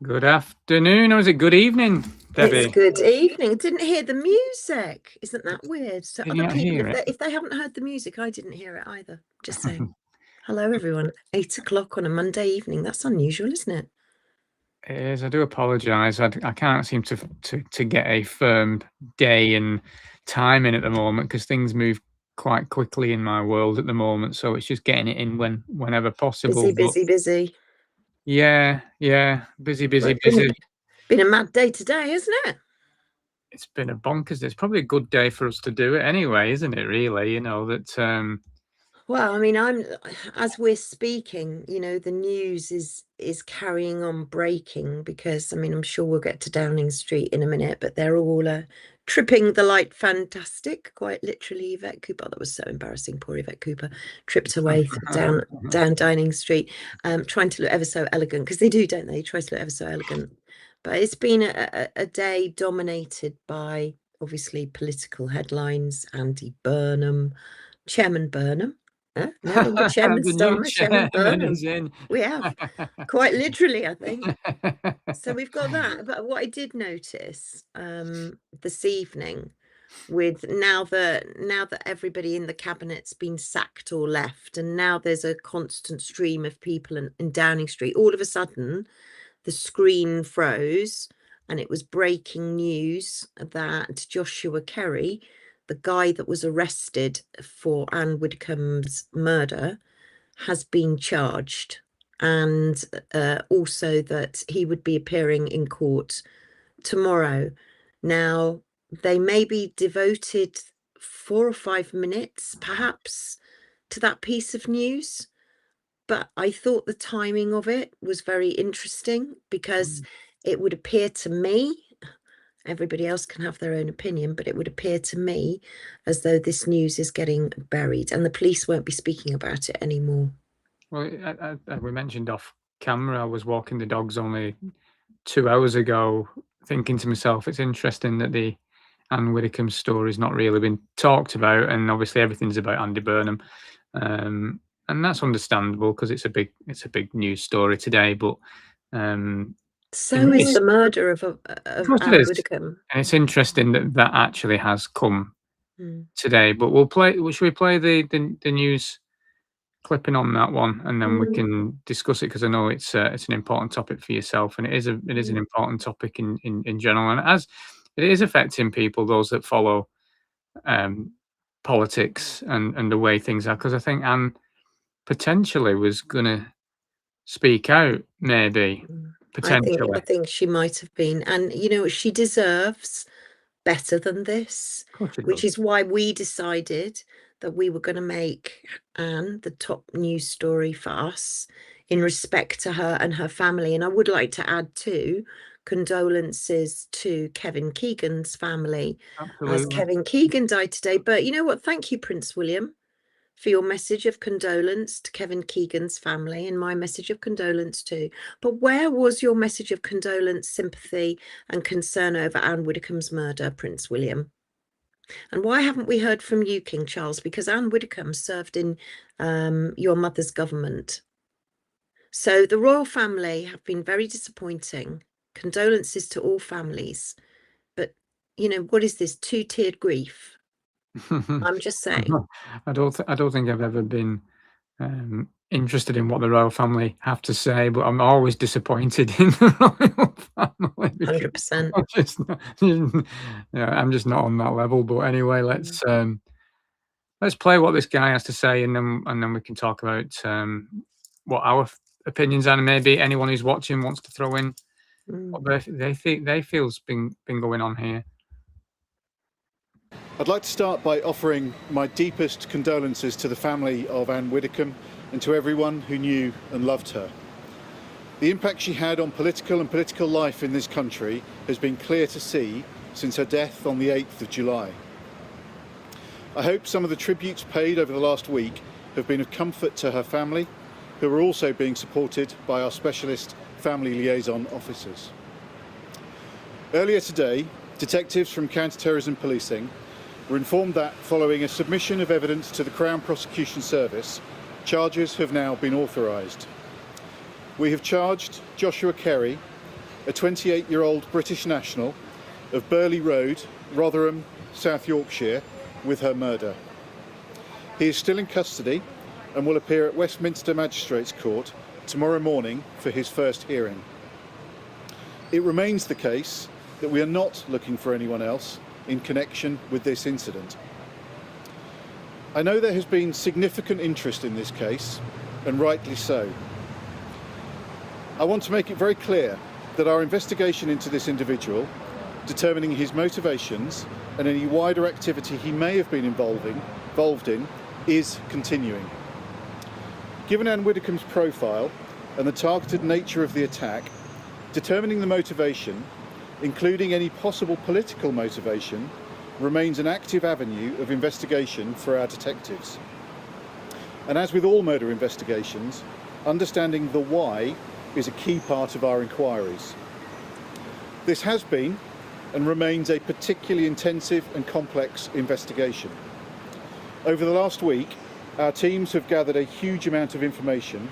Good afternoon, or is it good evening, Debi? It's good evening. I didn't hear the music. Isn't that weird? So Did you other not people, hear if they haven't heard the music, I didn't hear it either. Just saying. Hello, everyone. 8 o'clock on a Monday evening. That's unusual, isn't it? It is. I do apologise. I can't seem to get a firm day and time in at the moment because things move quite quickly in my world at the moment. So it's just getting it in whenever possible. Busy. Yeah, busy. Well, it's been a mad day today, isn't it? It's been a bonkers. It's probably a good day for us to do it anyway, isn't it? Really, that. Well, I mean, as we're speaking, the news is carrying on breaking because, I mean, I'm sure we'll get to Downing Street in a minute, but they're all tripping the light fantastic, quite literally. Yvette Cooper, that was so embarrassing. Poor Yvette Cooper tripped away down Downing Street, trying to look ever so elegant, because they do, don't they? Try to look ever so elegant. But it's been a day dominated by, obviously, political headlines. Andy Burnham, Chairman Burnham. No longer Chairman Starmer, Chairman Burnham. We have, quite literally, I think. So we've got that. But what I did notice this evening, with now that everybody in the cabinet's been sacked or left, and now there's a constant stream of people in Downing Street, all of a sudden the screen froze and it was breaking news that Joshua Kerry, the guy that was arrested for Anne Widdecombe's murder, has been charged, and also that he would be appearing in court tomorrow. Now, they may be devoted 4 or 5 minutes, perhaps, to that piece of news, but I thought the timing of it was very interesting because it would appear to me, everybody else can have their own opinion, but it would appear to me as though this news is getting buried and the police won't be speaking about it anymore. Well, we mentioned off camera, I was walking the dogs only 2 hours ago, thinking to myself, it's interesting that the Anne Widdecombe story's not really been talked about, and obviously everything's about Andy Burnham, and that's understandable because it's a big news story today. But so is the murder of Anne Widdecombe, and it's interesting that actually has come today. But should we play the news clipping on that one, and then we can discuss it, because I know it's an important topic for yourself, and it is an important topic in general, and as it is affecting people, those that follow politics and the way things are, because I think Anne potentially was going to speak out, maybe potentially. I think she might have been, and she deserves better than this, which is why we decided that we were going to make Anne the top news story for us in respect to her and her family. And I would like to add too, condolences to Kevin Keegan's family. Absolutely. As Kevin Keegan died today. But you know what? Thank you, Prince William, for your message of condolence to Kevin Keegan's family, and my message of condolence too. But where was your message of condolence, sympathy and concern over Anne Widdecombe's murder, Prince William? And why haven't we heard from you, King Charles? Because Anne Widdecombe served in your mother's government. So the royal family have been very disappointing. Condolences to all families. But, what is this two-tiered grief? I'm just saying. I don't think I've ever been interested in what the royal family have to say, but I'm always disappointed in the royal family. 100%. I'm just not on that level. But anyway, let's play what this guy has to say, and then we can talk about what our opinions are, and maybe anyone who's watching wants to throw in what they think they feel's been going on here. I'd like to start by offering my deepest condolences to the family of Anne Widdecombe and to everyone who knew and loved her. The impact she had on political life in this country has been clear to see since her death on the 8th of July. I hope some of the tributes paid over the last week have been of comfort to her family, who are also being supported by our specialist family liaison officers. Earlier today, detectives from Counter-Terrorism Policing were informed that, following a submission of evidence to the Crown Prosecution Service, charges have now been authorised. We have charged Joshua Kerry, a 28-year-old British national of Burley Road, Rotherham, South Yorkshire, with her murder. He is still in custody and will appear at Westminster Magistrates Court tomorrow morning for his first hearing. It remains the case that we are not looking for anyone else in connection with this incident. I know there has been significant interest in this case, and rightly so. I want to make it very clear that our investigation into this individual, determining his motivations and any wider activity he may have been involved in, is continuing. Given Anne Widdecombe's profile and the targeted nature of the attack, determining the motivation, including any possible political motivation, remains an active avenue of investigation for our detectives. And as with all murder investigations, understanding the why is a key part of our inquiries. This has been and remains a particularly intensive and complex investigation. Over the last week, our teams have gathered a huge amount of information,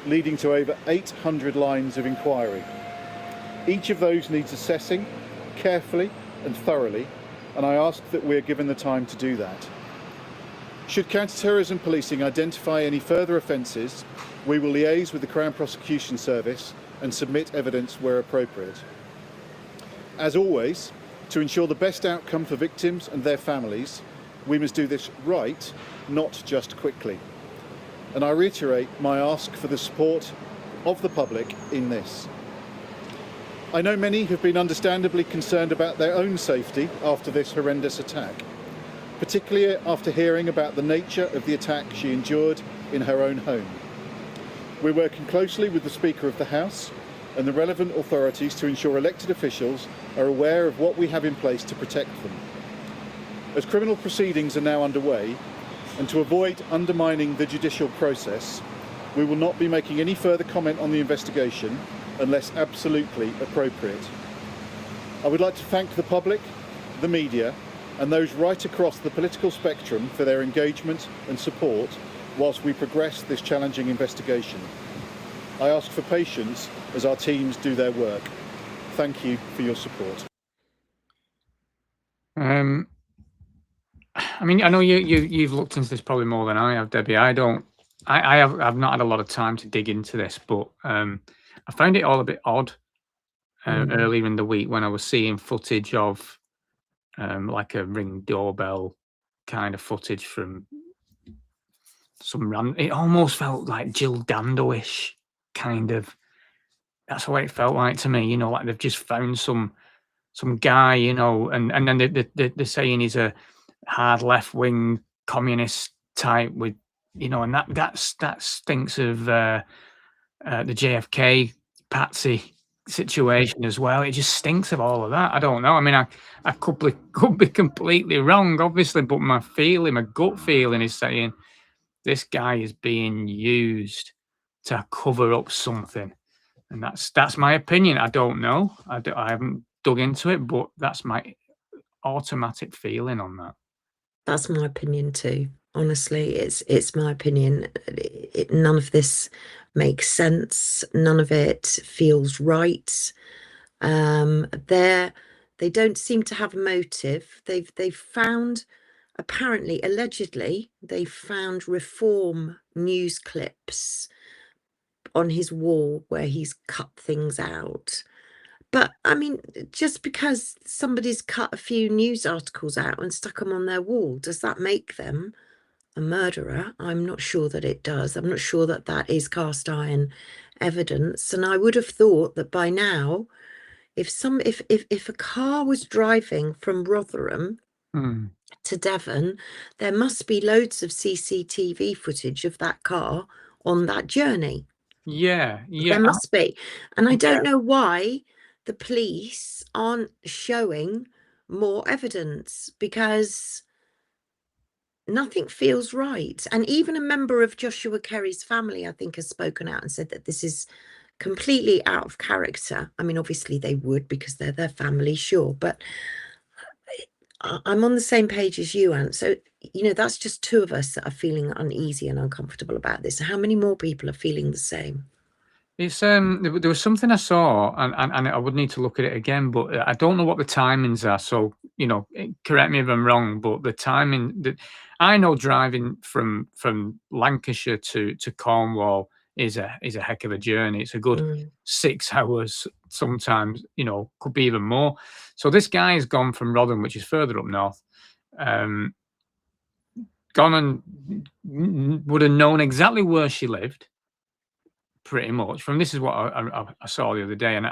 leading to over 800 lines of inquiry. Each of those needs assessing carefully and thoroughly, and I ask that we are given the time to do that. Should Counter-Terrorism Policing identify any further offences, we will liaise with the Crown Prosecution Service and submit evidence where appropriate. As always, to ensure the best outcome for victims and their families, we must do this right, not just quickly. And I reiterate my ask for the support of the public in this. I know many have been understandably concerned about their own safety after this horrendous attack, particularly after hearing about the nature of the attack she endured in her own home. We're working closely with the Speaker of the House and the relevant authorities to ensure elected officials are aware of what we have in place to protect them. As criminal proceedings are now underway, and to avoid undermining the judicial process, we will not be making any further comment on the investigation unless absolutely appropriate. I would like to thank the public, the media, and those right across the political spectrum for their engagement and support whilst we progress this challenging investigation. I ask for patience as our teams do their work. Thank you for your support. I mean, I know you've looked into this probably more than I have, Debbie. I've not had a lot of time to dig into this, but I found it all a bit odd earlier in the week when I was seeing footage of like a Ring doorbell kind of footage from some it almost felt like Jill Dando-ish kind of. That's what it felt like to me, you know, like they've just found some guy, you know, and then they're saying he's a hard left-wing communist type with, you know, and that stinks of the JFK Patsy situation as well. It just stinks of all of that. I don't know. I mean, I could be completely wrong, obviously, but my gut feeling is saying this guy is being used to cover up something. And that's my opinion. I don't know. I haven't dug into it, but that's my automatic feeling on that. That's my opinion too. Honestly, it's my opinion. None of this makes sense. None of it feels right. They don't seem to have a motive. They've found, apparently, allegedly, they found Reform news clips on his wall where he's cut things out. But I mean, just because somebody's cut a few news articles out and stuck them on their wall, does that make them a murderer? I'm not sure that it does. I'm not sure that that is cast iron evidence. And I would have thought that by now, if a car was driving from Rotherham to Devon, there must be loads of CCTV footage of that car on that journey. Yeah, There must be. And I don't know why the police aren't showing more evidence, because nothing feels right. And even a member of Joshua Kerry's family, I think, has spoken out and said that this is completely out of character. I mean, obviously they would, because they're their family, sure, but I'm on the same page as you, Ant. So, you know, that's just two of us that are feeling uneasy and uncomfortable about this. How many more people are feeling the same? It's there was something I saw, and I would need to look at it again, but I don't know what the timings are. So, you know, correct me if I'm wrong, but the timing that I know, driving from Lancashire to Cornwall is a heck of a journey. It's a good 6 hours, sometimes, you know, could be even more. So this guy's gone from Rotherham, which is further up north, gone and would have known exactly where she lived. Pretty much. From this is what I saw the other day, and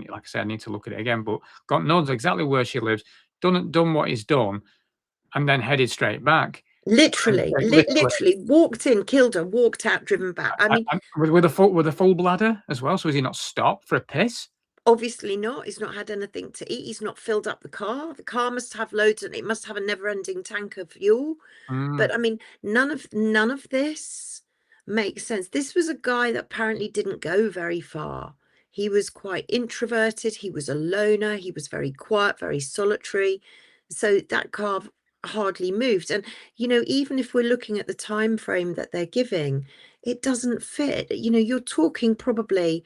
like I said, I need to look at it again. But knows exactly where she lives, done what he's done, and then headed straight back. Literally walked in, killed her, walked out, driven back. I mean, with a full bladder as well. So has he not stopped for a piss? Obviously not. He's not had anything to eat. He's not filled up the car. The car must have loads, and it must have a never-ending tank of fuel. But I mean, none of this makes sense. This was a guy that apparently didn't go very far. He was quite introverted. He was a loner. He was very quiet, very solitary. So that car hardly moved. And, you know, even if we're looking at the time frame that they're giving, it doesn't fit. You know, you're talking probably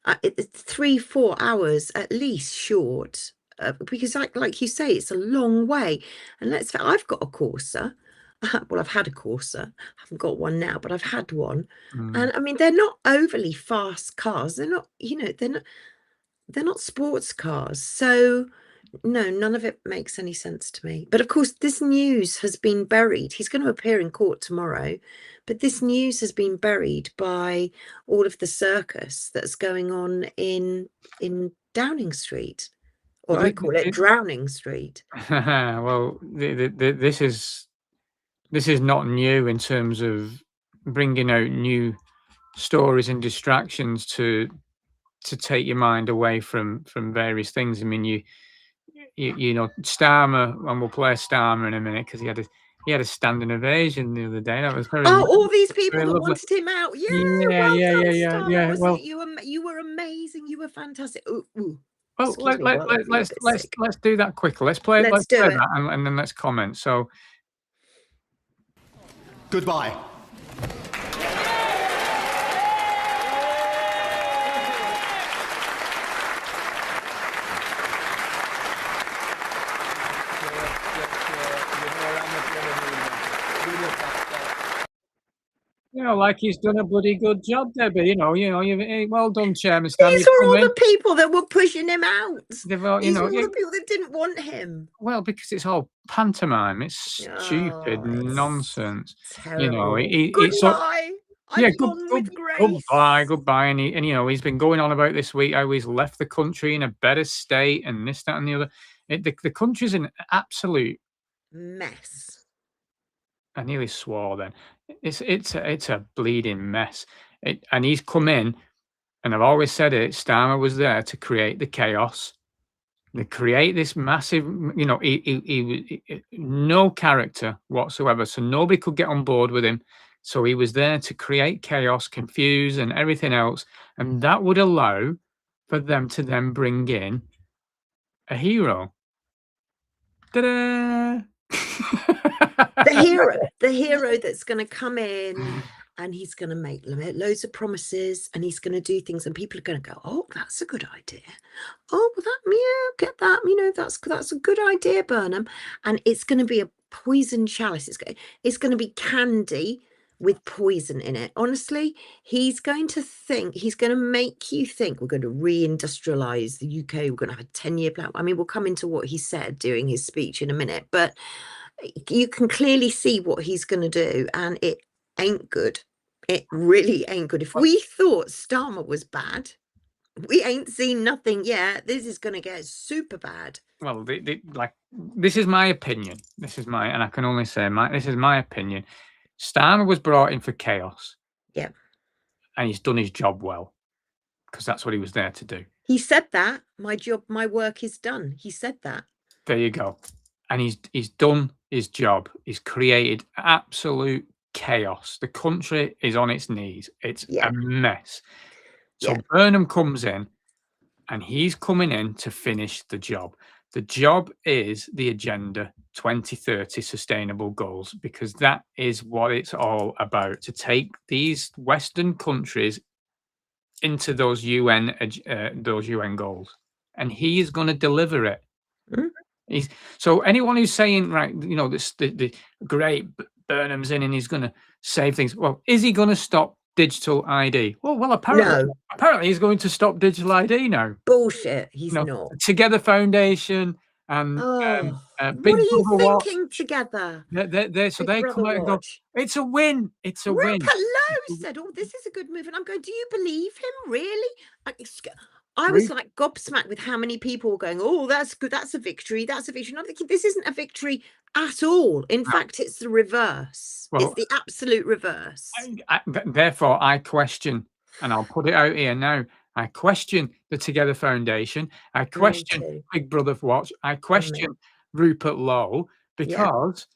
3-4 hours at least short, because like you say, it's a long way. And I've got a Corsa. Well, I've had a Corsa. I haven't got one now, but I've had one. And I mean, they're not overly fast cars. They're not, you know, they're not sports cars. So no, none of it makes any sense to me. But of course, this news has been buried. He's going to appear in court tomorrow, but this news has been buried by all of the circus that's going on in Downing Street, or I call it Drowning Street. Well, this is not new in terms of bringing out new stories and distractions to take your mind away from various things. I mean, you know, Starmer, and we'll play Starmer in a minute, because he had a standing ovation the other day. That was very all these people that lovely. wanted him out. Yeah. Well, you were amazing. You were fantastic. Well, let's do that quickly. Let's play that, and then let's comment. So, goodbye. you know, like he's done a bloody good job, Debi. You know, well done, Chairman. These were all the people that were pushing him out. These were all the people that didn't want him. Well, because it's all pantomime. It's stupid nonsense. Terrible. You know, goodbye. Goodbye. And you know, he's been going on about this week how he's left the country in a better state, and this, that, and the other. The country's an absolute mess. I nearly swore then. It's a bleeding mess. And he's come in, and I've always said it, Starmer was there to create the chaos, to create this massive, you know, he no character whatsoever, so nobody could get on board with him. So he was there to create chaos, confuse, and everything else, and that would allow for them to then bring in a hero. Ta-da! the hero that's going to come in, and he's going to make loads of promises, and he's going to do things, and people are going to go, oh, that's a good idea. Oh, well, get that, you know, that's a good idea, Burnham. And it's going to be a poison chalice. It's going to be candy with poison in it. Honestly, he's going to make you think we're going to reindustrialize the UK. We're going to have a 10-year plan. I mean, we'll come into what he said during his speech in a minute, but you can clearly see what he's going to do, and it ain't good. It really ain't good. If we thought Starmer was bad, we ain't seen nothing yet. This is going to get super bad. Well, this is my opinion. And I can only say this is my opinion. Starmer was brought in for chaos. Yeah. and he's done his job well, because that's what he was there to do. He said that. My work is done. He said that. There you go. And he's done his job. He's created absolute chaos. The country is on its knees. It's a mess. So Burnham comes in, and he's coming in to finish the job. The job is the Agenda 2030 Sustainable Goals, because that is what it's all about, to take these Western countries into those UN goals. And he is going to deliver it. So anyone who's saying, right, you know, the great Burnham's in and he's going to save things. Well, is he going to stop digital ID? Well, apparently he's going to stop digital ID now. Bullshit. He's not. Together Foundation and Big what are you Brother thinking Watch. Together? So they come out and go, it's a win. It's a win. Rupert Lowe said, "Oh, this is a good move," and I'm going, "Do you believe him? Really?" I was like gobsmacked with how many people were going, "Oh, that's good. That's a victory. That's a victory." And I'm thinking, this isn't a victory at all. In fact, it's the reverse. It's the absolute reverse. Therefore, I question, and I'll put it out here now, I question the Together Foundation. I question Big Brother Watch. I question Rupert Lowe, because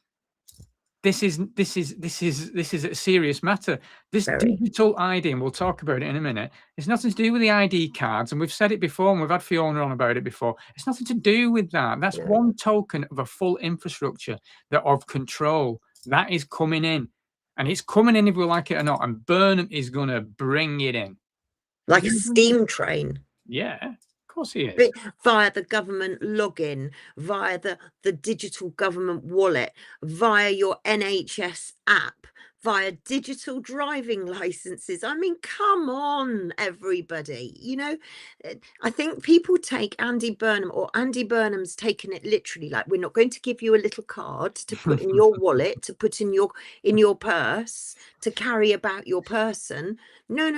this is a serious matter. This digital ID, and we'll talk about it in a minute, it's nothing to do with the ID cards. And we've said it before, and we've had Fiona on about it before. It's nothing to do with that. That's one token of a full infrastructure of control that is coming in. And it's coming in if we like it or not. And Burnham is going to bring it in. Like a steam train. Yeah, of course he is. Via the government login, via the digital government wallet, via your NHS app, via digital driving licenses. I mean, come on, everybody. You know, I think people take Andy Burnham, or Andy Burnham's taken it literally, like, we're not going to give you a little card to put in your wallet, to put in your purse, to carry about your person. No.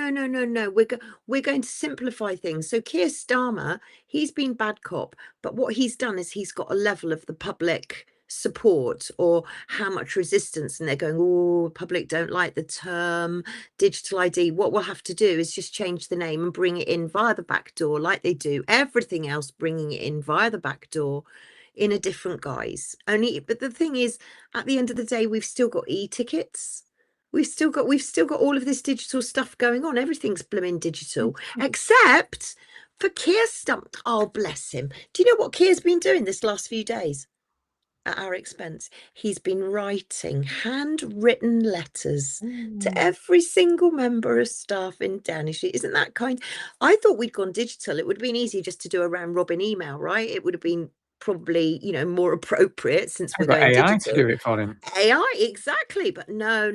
We're going to simplify things. So Keir Starmer, he's been bad cop, but what he's done is he's got a level of the public support or how much resistance, and they're going, oh, public don't like the term digital ID. What we'll have to do is just change the name and bring it in via the back door, like they do everything else, bringing it in via the back door in a different guise. But the thing is, at the end of the day, we've still got e-tickets. We've still got all of this digital stuff going on. Everything's blooming digital, except for Keir Starmer. Oh, bless him. Do you know what Keir's been doing this last few days? At our expense, he's been writing handwritten letters to every single member of staff in Downing Street. Isn't that kind? I thought we'd gone digital. It would have been easy just to do a round robin email, right? It would have been probably, you know, more appropriate, since we're going AI digital. to do it for him. AI, exactly. But no.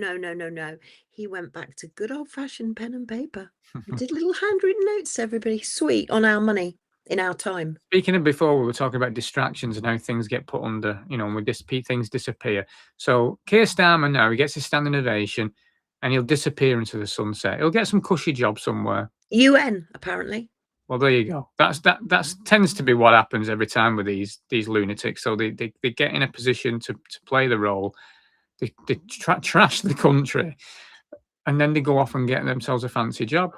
He went back to good old-fashioned pen and paper. He did little handwritten notes to everybody. Sweet, on our money. In our time. Speaking of before, we were talking about distractions and how things get put under, you know, when things disappear. So Keir Starmer now, he gets his standing ovation and he'll disappear into the sunset. He'll get some cushy job somewhere. UN, apparently. Well, there you go. That tends to be what happens every time with these lunatics. So they get in a position to play the role. They trash the country, and then they go off and get themselves a fancy job.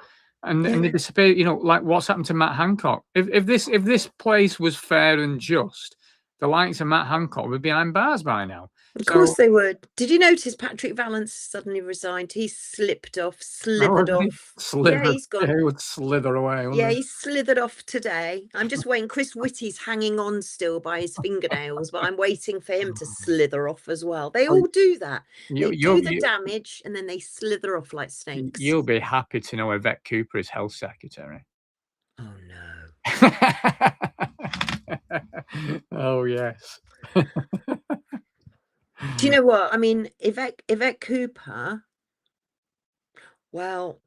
And they disappear, you know, like what's happened to Matt Hancock. If this place was fair and just, the likes of Matt Hancock would be behind bars by now. Of course they would. Did you notice Patrick Vallance suddenly resigned? He slithered off. Yeah, he's gone. He would slither away. Yeah, he slithered off today. I'm just waiting. Chris Whitty's hanging on still by his fingernails, but I'm waiting for him to slither off as well. They all do that. They do the damage and then they slither off like snakes. You'll be happy to know Yvette Cooper is health secretary. Oh no. Oh yes. Do you know what? I mean, Yvette Cooper, well,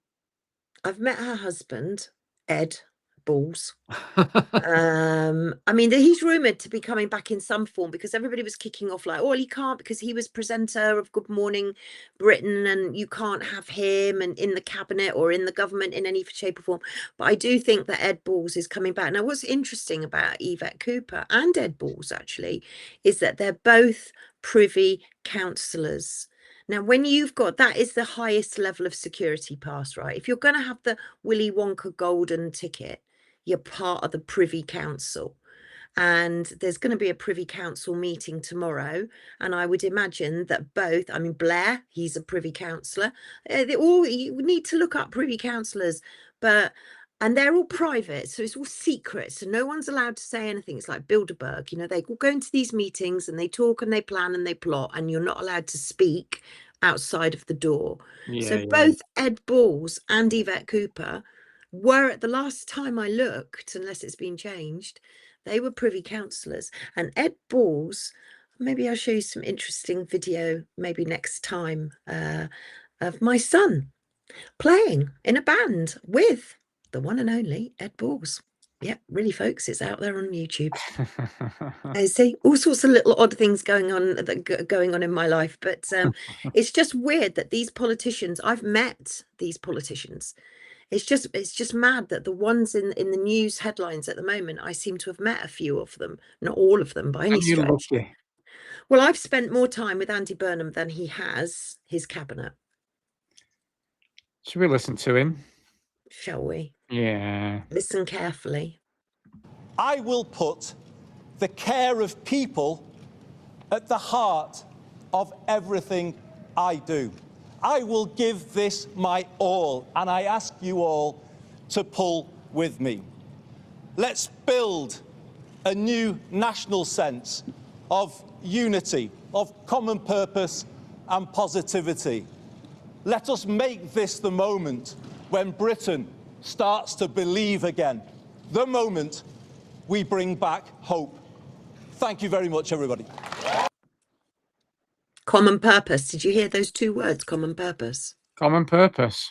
I've met her husband, Ed Balls. I mean, he's rumoured to be coming back in some form, because everybody was kicking off like, oh, he can't, because he was presenter of Good Morning Britain and you can't have him and in the cabinet or in the government in any shape or form. But I do think that Ed Balls is coming back. Now, what's interesting about Yvette Cooper and Ed Balls, actually, is that they're both Privy Councillors. Now, when you've got, that is the highest level of security pass, right? If you're going to have the Willy Wonka golden ticket, you're part of the Privy Council. And there's going to be a Privy Council meeting tomorrow. And I would imagine that both, I mean, Blair, he's a Privy Councillor. You need to look up Privy Councillors, and they're all private. So it's all secret. So no one's allowed to say anything. It's like Bilderberg, you know, they all go into these meetings and they talk and they plan and they plot, and you're not allowed to speak outside of the door. So both Ed Balls and Yvette Cooper were, at the last time I looked, unless it's been changed, they were Privy Councillors. And Ed Balls, maybe I'll show you some interesting video maybe next time, of my son playing in a band with the one and only Ed Balls. Yeah, really, folks, it's out there on YouTube. I see all sorts of little odd things going on in my life, but it's just weird that these politicians, I've met these politicians. It's just mad that the ones in the news headlines at the moment, I seem to have met a few of them, not all of them by any stretch. Well, I've spent more time with Andy Burnham than he has his cabinet. Should we listen to him? Shall we? Yeah. Listen carefully. I will put the care of people at the heart of everything I do. I will give this my all, and I ask you all to pull with me. Let's build a new national sense of unity, of common purpose and positivity. Let us make this the moment when Britain starts to believe again, the moment we bring back hope. Thank you very much, everybody. Common purpose. Did you hear those two words, common purpose? Common purpose.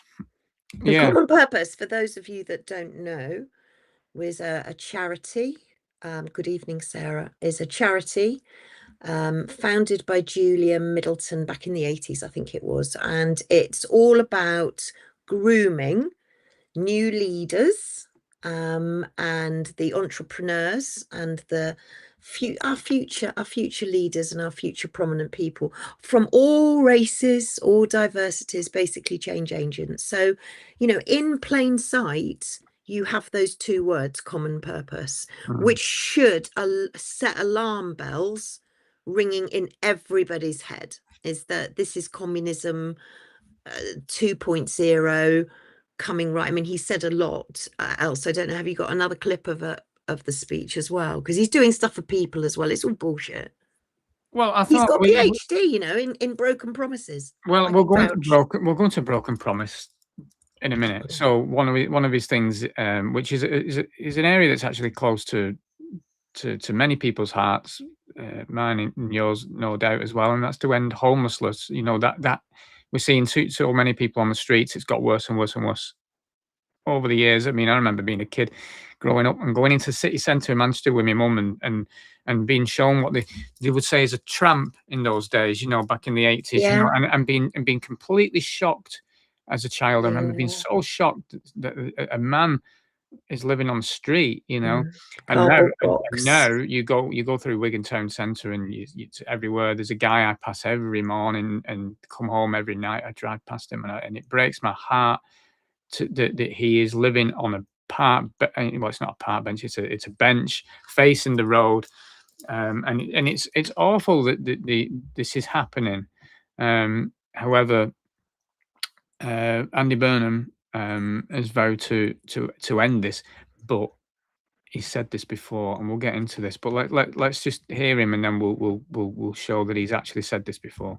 The Common Purpose, for those of you that don't know, was a charity. Good evening, Sarah. Is a charity founded by Julia Middleton back in the 80s, I think it was. And it's all about grooming new leaders and the entrepreneurs and our future leaders and our future prominent people from all races, all diversities, basically change agents. So, you know, in plain sight, you have those two words, common purpose, which should set alarm bells ringing in everybody's head, is that this is communism 2.0 coming right. I mean, he said a lot else. I don't know, have you got another clip of the speech as well? Because he's doing stuff for people as well. It's all bullshit. Well, I thought he's got a PhD, you know, in broken promises. Well, we're going to broken promise in a minute. So one of his things, which is an area that's actually close to many people's hearts, mine and yours, no doubt as well, and that's to end homelessness. You know, that we're seeing so many people on the streets. It's got worse and worse and worse over the years. I mean, I remember being a kid growing up and going into the city centre in Manchester with my mum and being shown what they would say is a tramp in those days, you know, back in the 80s, you know, and being completely shocked as a child. I remember being so shocked that a man is living on the street, you know. And now you go through Wigan Town Centre and you everywhere. There's a guy I pass every morning and come home every night. I drive past him and it breaks my heart that he is living on a park. Well, it's not a park bench. It's a bench facing the road, and it's awful that this is happening. However, Andy Burnham has vowed to end this, but he said this before, and we'll get into this. But let's just hear him, and then we'll show that he's actually said this before.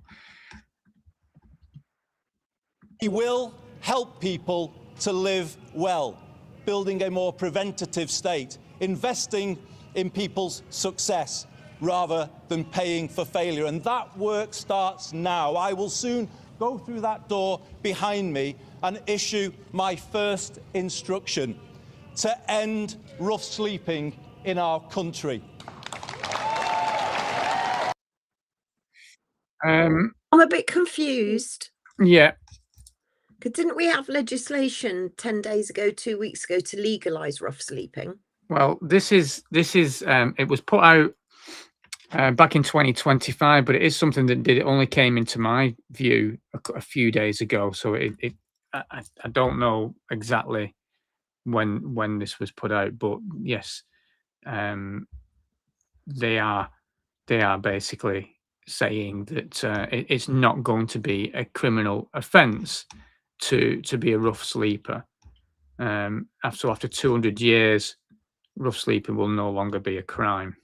He will help people to live well, building a more preventative state, investing in people's success rather than paying for failure. And that work starts now. I will soon go through that door behind me and issue my first instruction to end rough sleeping in our country. I'm a bit confused. Yeah. Because didn't we have legislation 10 days ago, 2 weeks ago, to legalise rough sleeping? Well, this is it was put out back in 2025, but it is something that only came into my view a few days ago. So I don't know exactly when this was put out, but yes, they are basically saying that it's not going to be a criminal offence to be a rough sleeper. After 200 years, rough sleeping will no longer be a crime.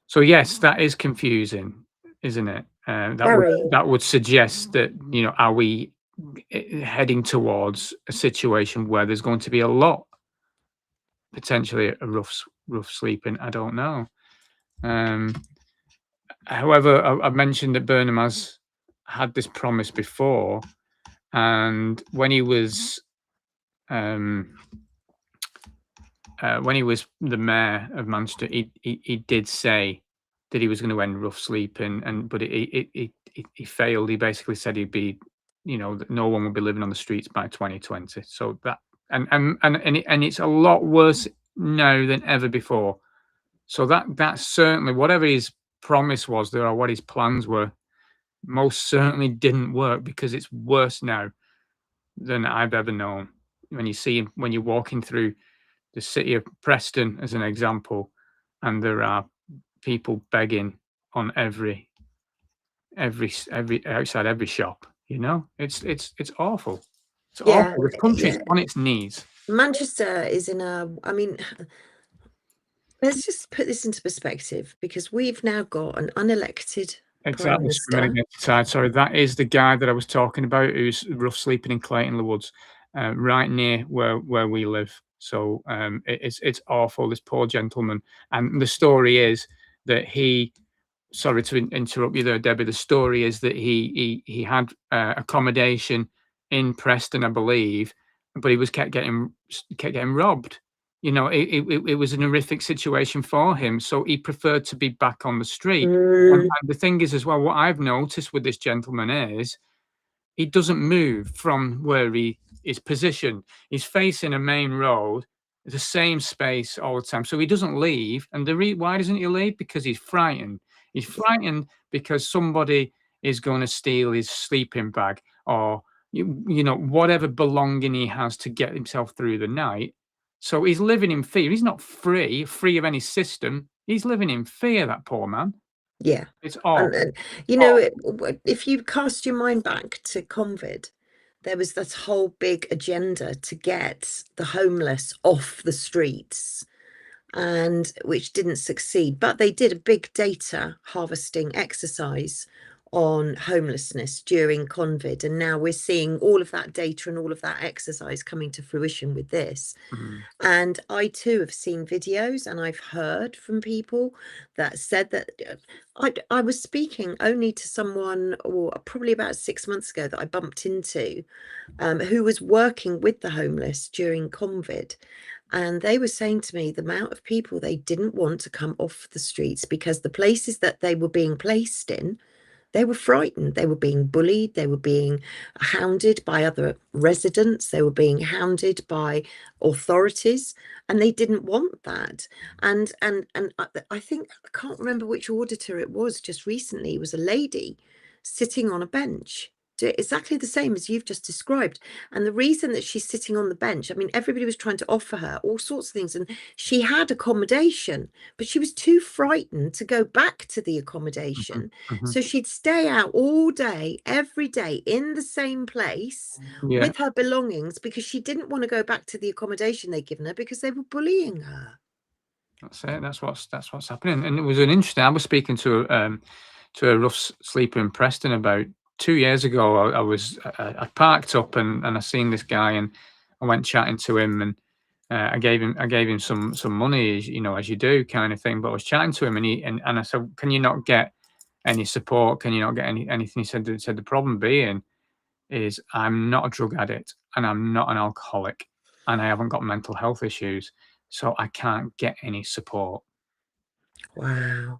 So yes, that is confusing, isn't it? That would suggest that, are we heading towards a situation where there's going to be a lot, potentially a rough sleeping? I don't know. However, I've mentioned that Burnham has had this promise before, and when he was the mayor of Manchester, he did say that he was going to end rough sleeping, but he failed. He basically said he'd be, that no one would be living on the streets by 2020. So that and it's a lot worse now than ever before. So that's certainly, whatever his promise was there, or what his plans were, most certainly didn't work, because it's worse now than I've ever known. When you're walking through the city of Preston, as an example, and there are people begging on every outside every shop. It's awful. It's awful. The country's on its knees. Manchester is in a, I mean, let's just put this into perspective, because we've now got an unelected Prime Minister. Sorry, that is the guy that I was talking about, who's rough sleeping in Clayton-le-Woods, right near where we live. So it's awful, this poor gentleman. And the story is that sorry to interrupt you there, Debbie. The story is that he had accommodation in Preston, I believe, but he kept getting robbed. It was an horrific situation for him, so he preferred to be back on the street. And the thing is, as well, what I've noticed with this gentleman is he doesn't move from where he is positioned. He's facing a main road, the same space all the time, so he doesn't leave. And why doesn't he leave? Because he's frightened. He's frightened because somebody is going to steal his sleeping bag, or whatever belonging he has to get himself through the night. So he's living in fear. He's not free of any system. He's living in fear, that poor man. Yeah. It's awful. And, if you cast your mind back to COVID, there was this whole big agenda to get the homeless off the streets, and which didn't succeed. But they did a big data harvesting exercise on homelessness during COVID, and now we're seeing all of that data and all of that exercise coming to fruition with this. And I too have seen videos, and I've heard from people that said that I was speaking only to someone, or probably about 6 months ago, that I bumped into, who was working with the homeless during COVID. And they were saying to me the amount of people they didn't want to come off the streets, because the places that they were being placed in, they were frightened. They were being bullied. They were being hounded by other residents. They were being hounded by authorities, and they didn't want that. And I think, I can't remember which auditor it was just recently. It was a lady sitting on a bench, exactly the same as you've just described. And the reason that she's sitting on the bench, I mean, everybody was trying to offer her all sorts of things, and she had accommodation, but she was too frightened to go back to the accommodation. So she'd stay out all day, every day, in the same place with her belongings, because she didn't want to go back to the accommodation they'd given her, because they were bullying her. That's it. That's what's happening. And it was an interesting. I was speaking to a rough sleeper in Preston about 2 years ago. I parked up and I seen this guy, and I went chatting to him, and I gave him some money, as you do, kind of thing. But I was chatting to him, and I said, "Can you not get any support? Can you not get anything?" He said the problem being is, I'm not a drug addict, and I'm not an alcoholic, and I haven't got mental health issues, so I can't get any support. Wow.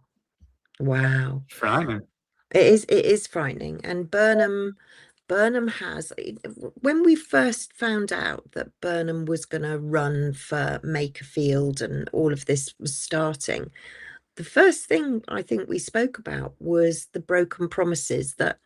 Frightening. It is frightening. And Burnham has, when we first found out that Burnham was going to run for Makerfield and all of this was starting, the first thing I think we spoke about was the broken promises that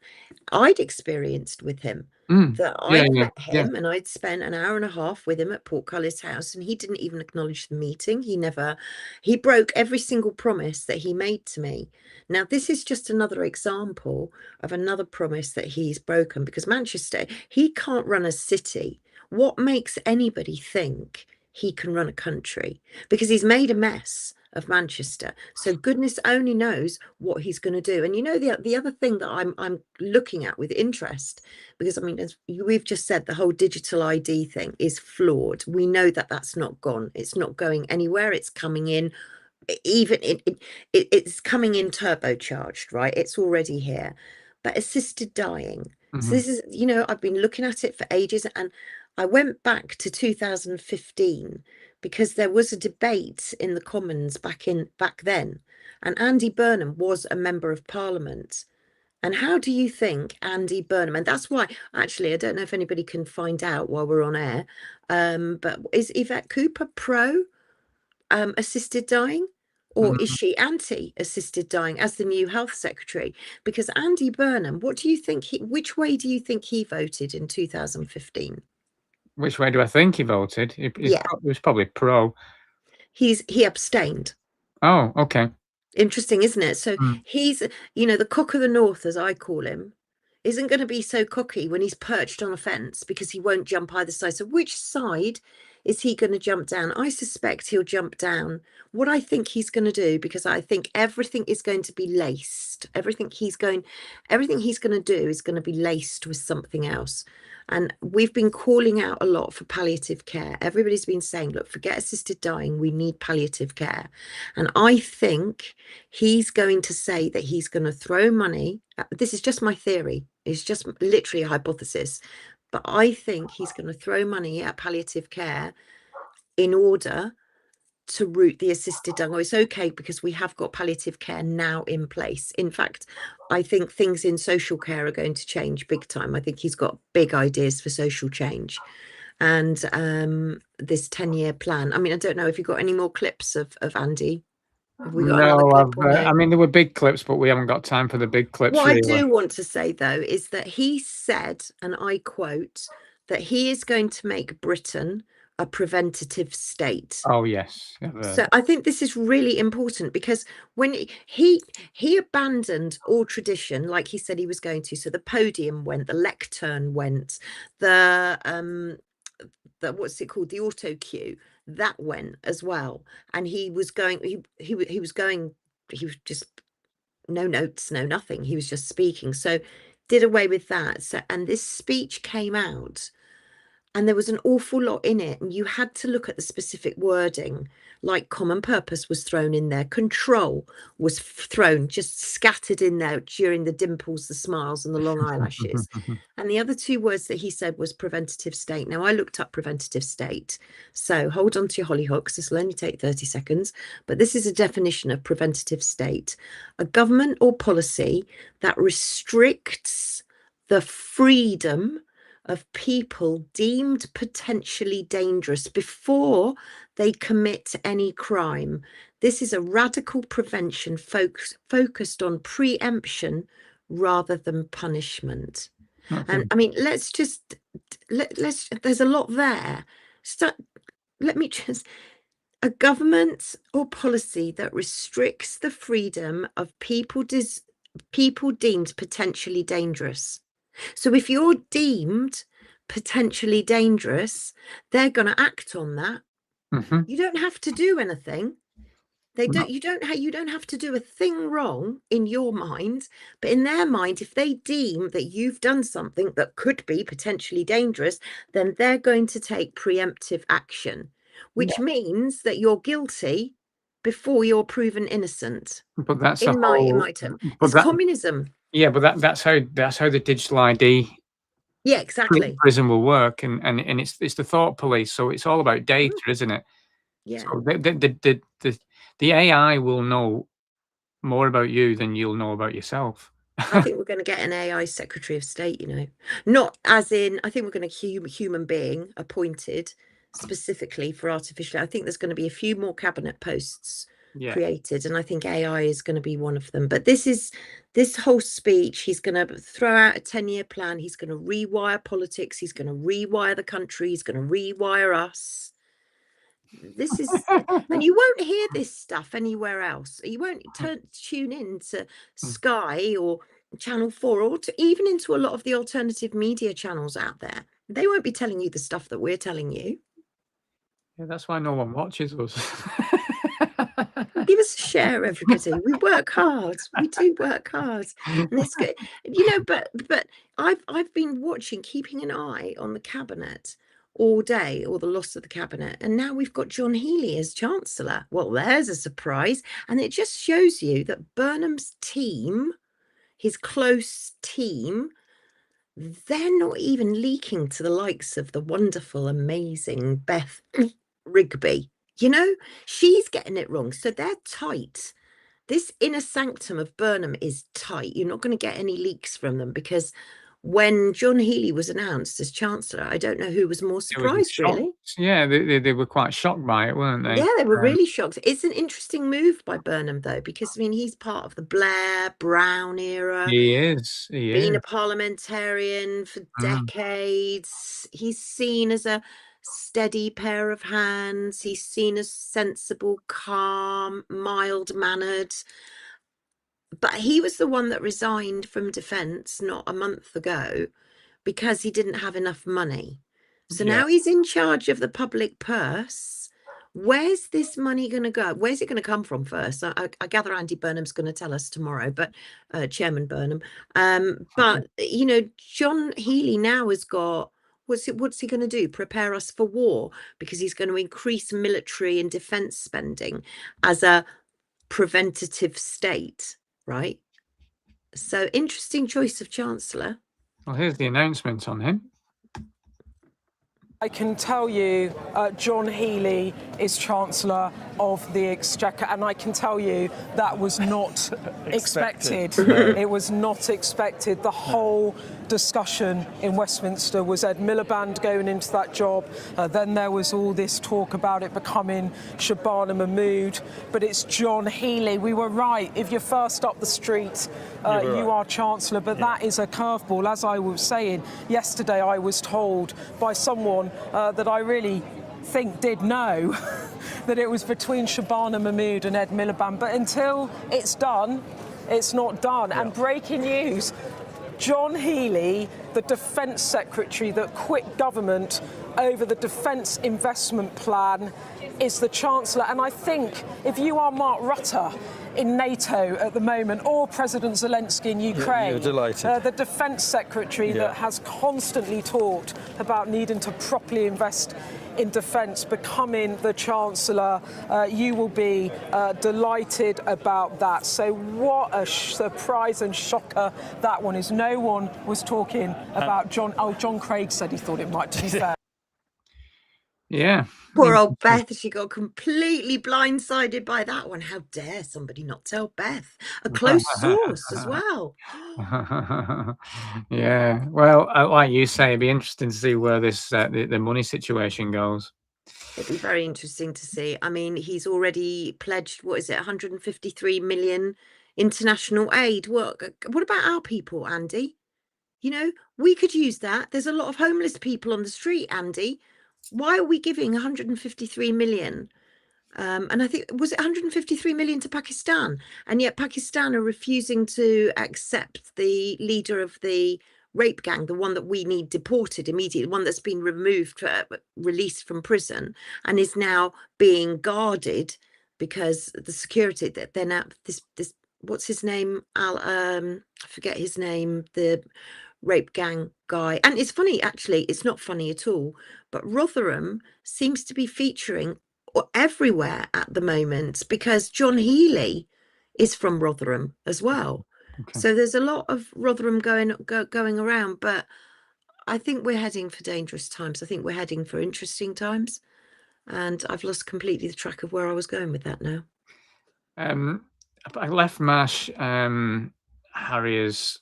I'd experienced with him. That I'd met him and I'd spent an hour and a half with him at Portcullis House, and he didn't even acknowledge the meeting. He broke every single promise that he made to me. Now, this is just another example of another promise that he's broken, because Manchester, he can't run a city. What makes anybody think he can run a country? Because he's made a mess of Manchester, so goodness only knows what he's going to do. And you know, the other thing that I'm looking at with interest, because I mean, as we've just said, the whole digital ID thing is flawed. We know that that's not gone. It's not going anywhere. It's coming in, even it's coming in turbocharged, right? It's already here. But assisted dying. So this is, you know, I've been looking at it for ages, and I went back to 2015 because there was a debate in the Commons back then, and Andy Burnham was a member of Parliament. And how do you think Andy Burnham, and that's why actually I don't know if anybody can find out while we're on air, but is Yvette Cooper pro assisted dying? Or is she anti-assisted dying as the new health secretary? Because Andy Burnham, what do you think which way do you think he voted in 2015? Which way do I think he voted? It was probably pro. He abstained. Oh, okay. Interesting, isn't it? So he's, you know, the cock of the north, as I call him, isn't going to be so cocky when he's perched on a fence, because he won't jump either side. So which side is he going to jump down? I suspect he'll jump down. What I think he's going to do, because I think everything is going to be laced. Everything he's going to do is going to be laced with something else. And we've been calling out a lot for palliative care. Everybody's been saying, look, forget assisted dying. We need palliative care. And I think he's going to say that he's going to throw money. This is just my theory. It's just literally a hypothesis. But I think he's going to throw money at palliative care in order to route the assisted dying. Oh, it's okay because we have got palliative care now in place. In fact, I think things in social care are going to change big time. I think he's got big ideas for social change. And this 10-year plan. I mean, I don't know if you've got any more clips of Andy. Have we got another clip or no? I mean, there were big clips, but we haven't got time for the big clips. What I do want to say, though, is that he said, and I quote, that he is going to make Britain a preventative state. Oh, yes. So I think this is really important, because when he abandoned all tradition, like he said he was going to. So the podium went, the lectern went, the what's it called, the auto cue, that went as well. And he was going, he was just no notes, no nothing. He was just speaking. So did away with that. So, and this speech came out, and there was an awful lot in it, and you had to look at the specific wording. Like common purpose was thrown in there, control was thrown, just scattered in there during the dimples, the smiles, and the long eyelashes. And the other two words that he said was preventative state. Now, I looked up preventative state, so hold on to your hollyhocks. This will only take 30 seconds, but this is a definition of preventative state: a government or policy that restricts the freedom of people deemed potentially dangerous before they commit any crime. This is a radical prevention focused on preemption rather than punishment. And I mean, let's there's a lot there. A government or policy that restricts the freedom of people deemed potentially dangerous. So if you're deemed potentially dangerous, they're going to act on that. You don't have to do anything. You don't have to do a thing wrong in your mind, but in their mind, if they deem that you've done something that could be potentially dangerous, then they're going to take preemptive action, which means that you're guilty before you're proven innocent. But that's in my term. It's communism. Yeah, but that's how the digital ID prison will work, and it's the thought police. So it's all about data, isn't it? Yeah. So the AI will know more about you than you'll know about yourself. I think we're going to get an AI Secretary of State, you know, not as in, I think we're going to human being appointed specifically for artificial. I think there's going to be a few more cabinet posts Yeah. created, and I think AI is going to be one of them. But this whole speech, he's going to throw out a 10-year plan. He's going to rewire politics. He's going to rewire the country. He's going to rewire us. This is, and you won't hear this stuff anywhere else. You won't tune in to Sky or Channel 4 or even into a lot of the alternative media channels out there. They won't be telling you the stuff that we're telling you. Yeah, that's why no one watches us. Give us a share, everybody. We work hard. We do work hard, and it's good, you know. But I've been watching, keeping an eye on the cabinet all day, or the loss of the cabinet, and now we've got John Healey as Chancellor. Well, there's a surprise, and it just shows you that Burnham's team, his close team, they're not even leaking to the likes of the wonderful, amazing Beth Rigby. You know, she's getting it wrong. So they're tight. This inner sanctum of Burnham is tight. You're not going to get any leaks from them, because when John Healey was announced as Chancellor, I don't know who was more surprised, really. Yeah, they were quite shocked by it, weren't they? Yeah, they were really shocked. It's an interesting move by Burnham, though, because, I mean, he's part of the Blair, Brown era. He is. Been a parliamentarian for decades. He's seen as a steady pair of hands. He's seen as sensible, calm, mild-mannered. But he was the one that resigned from defence not a month ago because he didn't have enough money. So now he's in charge of the public purse. Where's this money going to go? Where's it going to come from first? I gather Andy Burnham's going to tell us tomorrow, but Chairman Burnham. But, you know, John Healey now has got, what's he going to do? Prepare us for war, because he's going to increase military and defence spending as a preventative state, right? So interesting choice of Chancellor. Well, here's the announcement on him. I can tell you John Healey is Chancellor of the Exchequer, and I can tell you that was not expected. It was not expected. The whole discussion in Westminster was Ed Miliband going into that job. Then there was all this talk about it becoming Shabana Mahmood, but it's John Healey. We were right. If you're first up the street, you are Chancellor, but that is a curveball. As I was saying yesterday, I was told by someone that I really think did know that it was between Shabana Mahmood and Ed Miliband. But until it's done, it's not done. And breaking news, John Healey, the Defence Secretary that quit government over the Defence Investment Plan, is the Chancellor. And I think if you are Mark Rutte in NATO at the moment, or President Zelensky in Ukraine, you're delighted. The Defence Secretary that has constantly talked about needing to properly invest in defence, becoming the Chancellor, you will be delighted about that. So what a surprise and shocker that one is. No one was talking about John. Oh, John Craig said he thought it might, to be fair. Yeah. Poor old Beth, she got completely blindsided by that one. How dare somebody not tell Beth? A close source as well. Yeah. Well, like you say, it'd be interesting to see where this the money situation goes. It'd be very interesting to see. I mean, he's already pledged, what is it, 153 million international aid. What about our people, Andy? You know, we could use that. There's a lot of homeless people on the street, Andy. Why are we giving 153 million? And I think, was it 153 million to Pakistan? And yet Pakistan are refusing to accept the leader of the rape gang, the one that we need deported immediately, the one that's been released from prison and is now being guarded because the security that they're now this what's his name? I forget his name, the rape gang guy. And it's funny, actually, it's not funny at all, but Rotherham seems to be featuring everywhere at the moment because John Healey is from Rotherham as well. Okay. So there's a lot of Rotherham going around, but I think we're heading for dangerous times. I think we're heading for interesting times, and I've lost completely the track of where I was going with that now. I left Mash Harrier's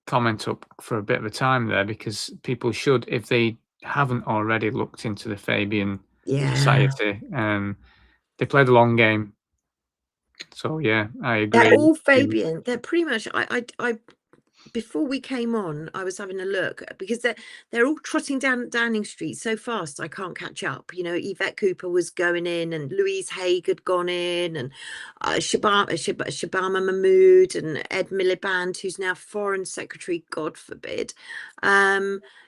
comment up for a bit of a time there because people should, if they haven't already looked into the Fabian Society, they play the long game. So yeah, I agree. They're all Fabian. They're pretty much. I before we came on, I was having a look because they're all trotting down Downing Street so fast I can't catch up. You know, Yvette Cooper was going in, and Louise Haig had gone in, and Shabama Mahmood and Ed Miliband, who's now Foreign Secretary, God forbid.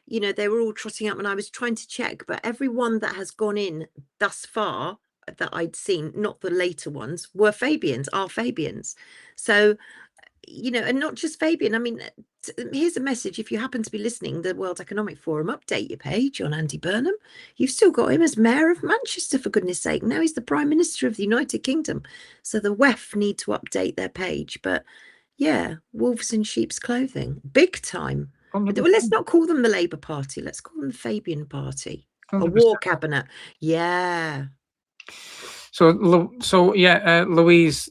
You know, they were all trotting up, and I was trying to check, but everyone that has gone in thus far that I'd seen, not the later ones, are Fabians. So, you know, and not just Fabian. I mean, here's a message. If you happen to be listening, the World Economic Forum, update your page on Andy Burnham. You've still got him as Mayor of Manchester, for goodness sake. Now he's the Prime Minister of the United Kingdom. So the WEF need to update their page. But yeah, wolves in sheep's clothing, big time. Well, let's not call them the Labour Party. Let's call them the Fabian Party. 100%. A war cabinet. Yeah. So yeah, Louise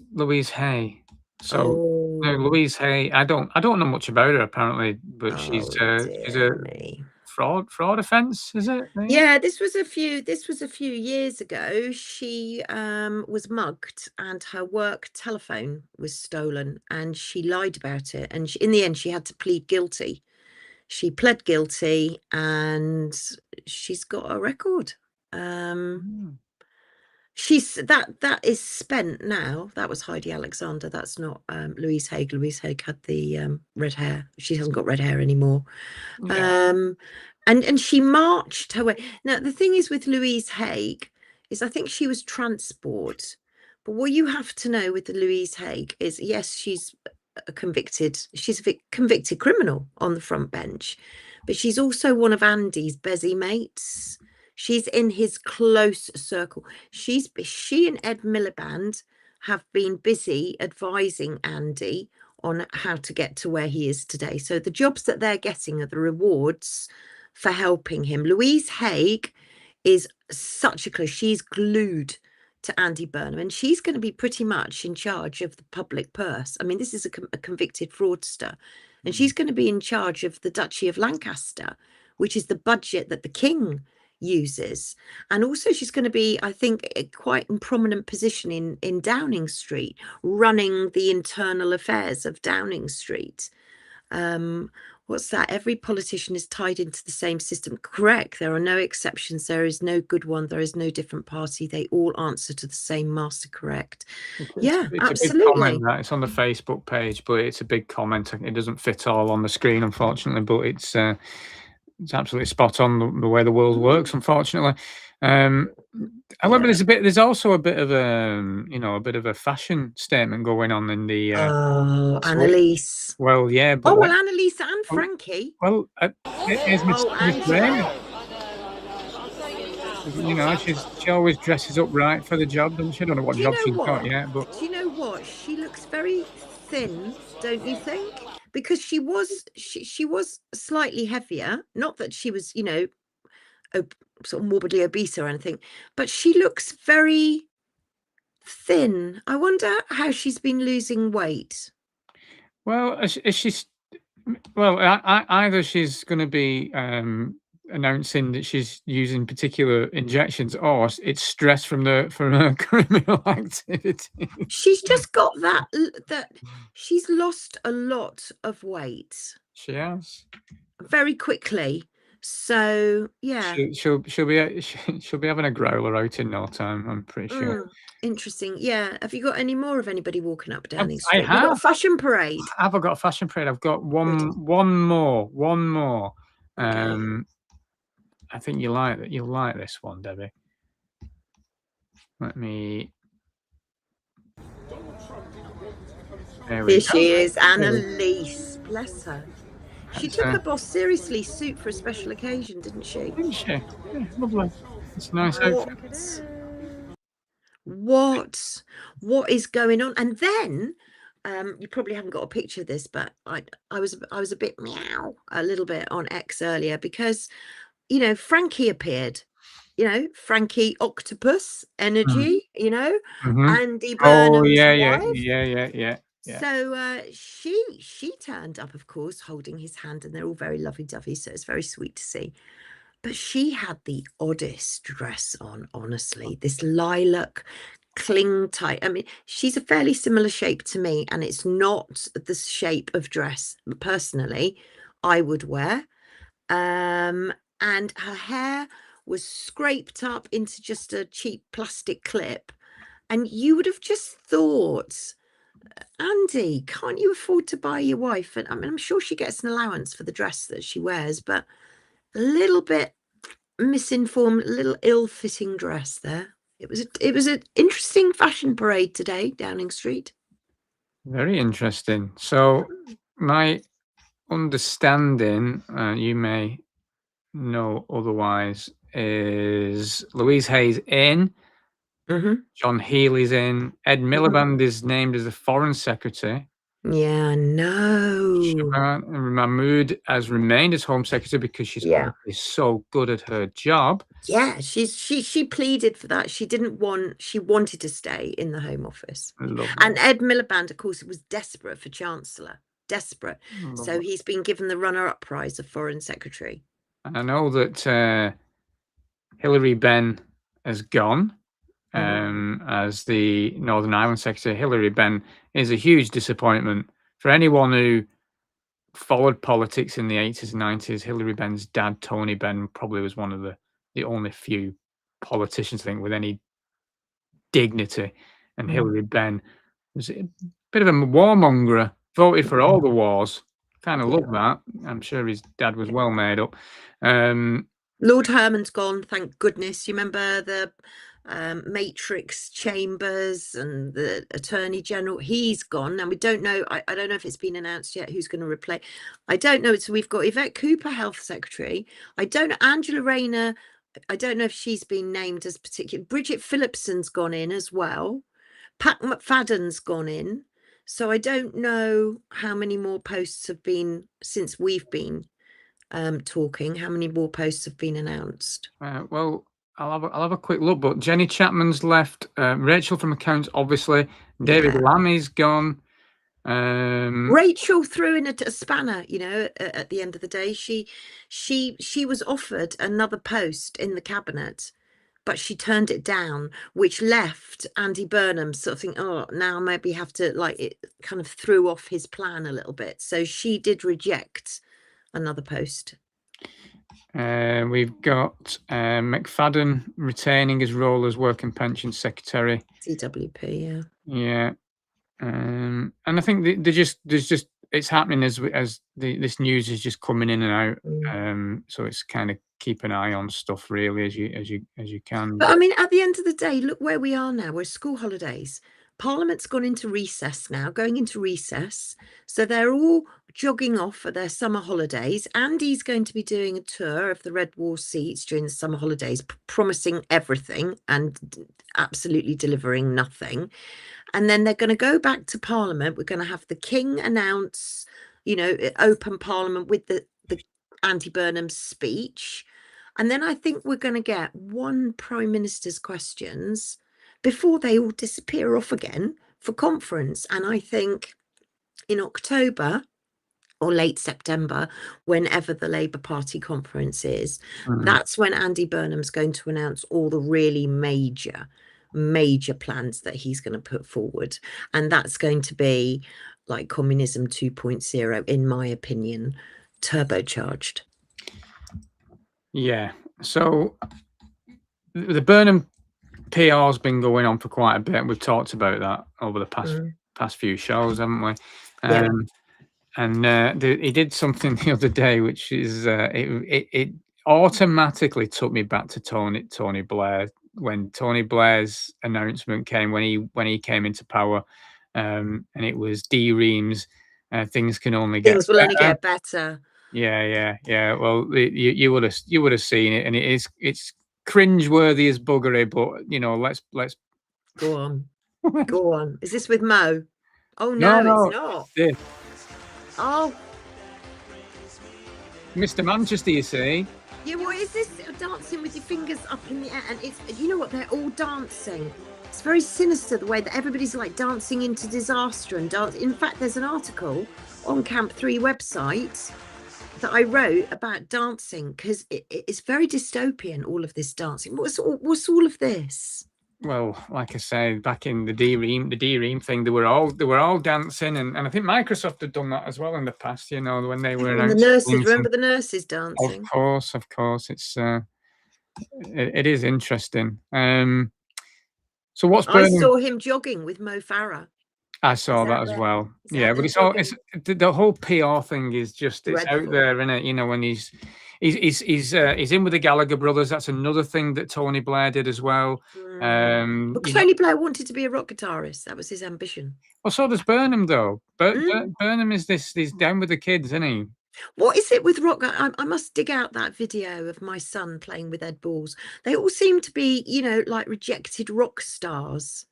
Hay. So no, Oh, Louise Hay. I don't know much about her apparently, but she's a fraud offence, is it? Yeah, this was a few years ago. She was mugged and her work telephone was stolen, and she lied about it, and in the end she had to plead guilty. She pled guilty, and she's got a record. She's that is spent now. That was Heidi Alexander. That's not Louise Haig. Louise Haig had the red hair. She hasn't got red hair anymore. Yeah. And she marched her way. Now the thing is with Louise Haig is I think she was transport. But what you have to know with the Louise Haig is, yes, she's a convicted criminal on the front bench, but she's also one of Andy's busy mates. She's in his close circle. She and Ed Miliband have been busy advising Andy on how to get to where he is today. So the jobs that they're getting are the rewards for helping him. Louise Haig is such a close. She's glued to Andy Burnham, and she's going to be pretty much in charge of the public purse. I mean, this is a convicted fraudster, and she's going to be in charge of the Duchy of Lancaster, which is the budget that the king uses. And also she's going to be, I think, quite in prominent position in Downing Street, running the internal affairs of Downing Street. What's that? Every politician is tied into the same system. Correct. There are no exceptions. There is no good one. There is no different party. They all answer to the same master. Correct. Yeah, it's absolutely. A big comment, it's on the Facebook page, but it's a big comment. It doesn't fit all on the screen, unfortunately, but it's absolutely spot on the way the world works, unfortunately. However, there's also a bit of a fashion statement going on in the Annalise. Well, yeah, but Annalise and Frankie. Well, here's Miss Graham. You know, she always dresses up right for the job, doesn't she? I don't know what job she's got yet, but do you know what? She looks very thin, don't you think? Because she was slightly heavier. Not that she was, you know, sort of morbidly obese or anything, but she looks very thin. I wonder how she's been losing weight. Well, either she's going to be announcing that she's using particular injections, or it's stress from her criminal activity. She's just got that she's lost a lot of weight. She has very quickly. So yeah, she'll be having a growler out in no time, I'm pretty sure. Interesting. Yeah. Have you got any more of anybody walking up Downing Street? I have. Got a fashion parade. Have I got a fashion parade? I've got one more. Okay. I think you'll like this one, Debbie. Let me. Here she is, Annalise. Bless her. She took her boss seriously. Suit for a special occasion, didn't she? Didn't she? Yeah, lovely. It's a nice outfit. What is going on? And then you probably haven't got a picture of this, but I was a bit a little bit on X earlier because, you know, Frankie appeared. You know, Frankie Octopus Energy. You know, Andy Burnham's wife. Yeah. So she turned up, of course, holding his hand, and they're all very lovey-dovey, so it's very sweet to see. But she had the oddest dress on, honestly. This lilac cling tight. I mean, she's a fairly similar shape to me, and it's not the shape of dress personally I would wear. And her hair was scraped up into just a cheap plastic clip, and you would have just thought, Andy, can't you afford to buy your wife? And I mean, I'm sure she gets an allowance for the dress that she wears, but a little bit misinformed, a little ill-fitting dress there. It was an interesting fashion parade today, Downing Street. Very interesting. So my understanding, you may know otherwise, is Louise Hay's in, John Healy's in, Ed Miliband is named as the Foreign Secretary. Yeah, no. Mahmood has remained as Home Secretary because she's obviously so good at her job. Yeah, she pleaded for that. She wanted to stay in the Home Office. And Ed Miliband, of course, was desperate for Chancellor. Desperate. So he's been given the runner-up prize of Foreign Secretary. And I know that Hilary Benn has gone as the Northern Ireland Secretary. Hilary Benn is a huge disappointment for anyone who followed politics in the 80s and 90s. Hilary Benn's dad, Tony Benn, probably was one of the only few politicians, I think, with any dignity. And Hilary Benn was a bit of a warmonger, voted for all the wars. Kind of love that. I'm sure his dad was well made up. Lord Herman's gone, thank goodness. You remember the Matrix Chambers and the Attorney General? He's gone, and we don't know. I don't know if it's been announced yet who's going to replace. I don't know. So we've got Yvette Cooper, Health Secretary. I don't know. Angela Rayner, I don't know if she's been named as particular. Bridget Phillipson's gone in as well. Pat McFadden's gone in. So I don't know how many more posts have been since we've been talking. How many more posts have been announced? Well, I'll have a quick look. But Jenny Chapman's left. Rachel from Accounts, obviously. David Lammy's gone. Rachel threw in a spanner. You know, at the end of the day, she was offered another post in the cabinet, but she turned it down, which left Andy Burnham sort of thinking, oh, now maybe have to, like, it kind of threw off his plan a little bit. So she did reject another post. We've got McFadden retaining his role as Work and Pension Secretary. CWP, yeah. And I think it's happening as this news is just coming in and out. So it's kind of keep an eye on stuff really as you can. But I mean, at the end of the day, look where we are now. We're school holidays. Parliament's gone into recess now, going into recess. So they're all jogging off for their summer holidays. Andy's going to be doing a tour of the Red Wall seats during the summer holidays, promising everything and absolutely delivering nothing. And then they're going to go back to Parliament. We're going to have the King announce, you know, open Parliament with the Andy Burnham speech. And then I think we're going to get one Prime Minister's questions before they all disappear off again for conference. And I think in October or late September, whenever the Labour Party conference is, that's when Andy Burnham's going to announce all the really major plans that he's going to put forward. And that's going to be like Communism 2.0, in my opinion, turbocharged. Yeah. So the Burnham PR has been going on for quite a bit. We've talked about that over the past few shows, haven't we? And he did something the other day, which is it automatically took me back to Tony Blair, when Tony Blair's announcement came when he came into power, and it was D Reams. Things will only get better. Yeah. Well, you would have seen it, and it's cringeworthy as buggery. But you know, let's go on. Go on. Is this with Mo? Oh no, it's not. Yeah. Oh, Mr. Manchester, you see. Yeah, what is this? Dancing with your fingers up in the air, and it's, you know what, they're all dancing. It's very sinister the way that everybody's like dancing into disaster and dance. In fact, there's an article on Camp 3 website that I wrote about dancing, because it's very dystopian, all of this dancing. What's all of this? well, like I said, back in the D-Ream thing, they were all dancing, and I think Microsoft had done that as well in the past. You know, when they were And the announcing nurses, things. remember the nurses Of dancing? course, it's it is interesting. So what's I Burnham? saw him jogging with Mo Farah. I saw He's that out as there. well. He's Yeah, out but there it's all jogging. it's the whole PR thing is just it's out Dreadful. there, isn't it? You know, when he's in with the Gallagher brothers. That's another thing that Tony Blair did as well. Well, You know, Tony Blair wanted to be a rock guitarist. That was his ambition. well, so does Burnham though. Burnham is he's down with the kids, isn't he? What is it with rock? I must dig out that video of my son playing with Ed Balls. They all seem to be, you know, like rejected rock stars.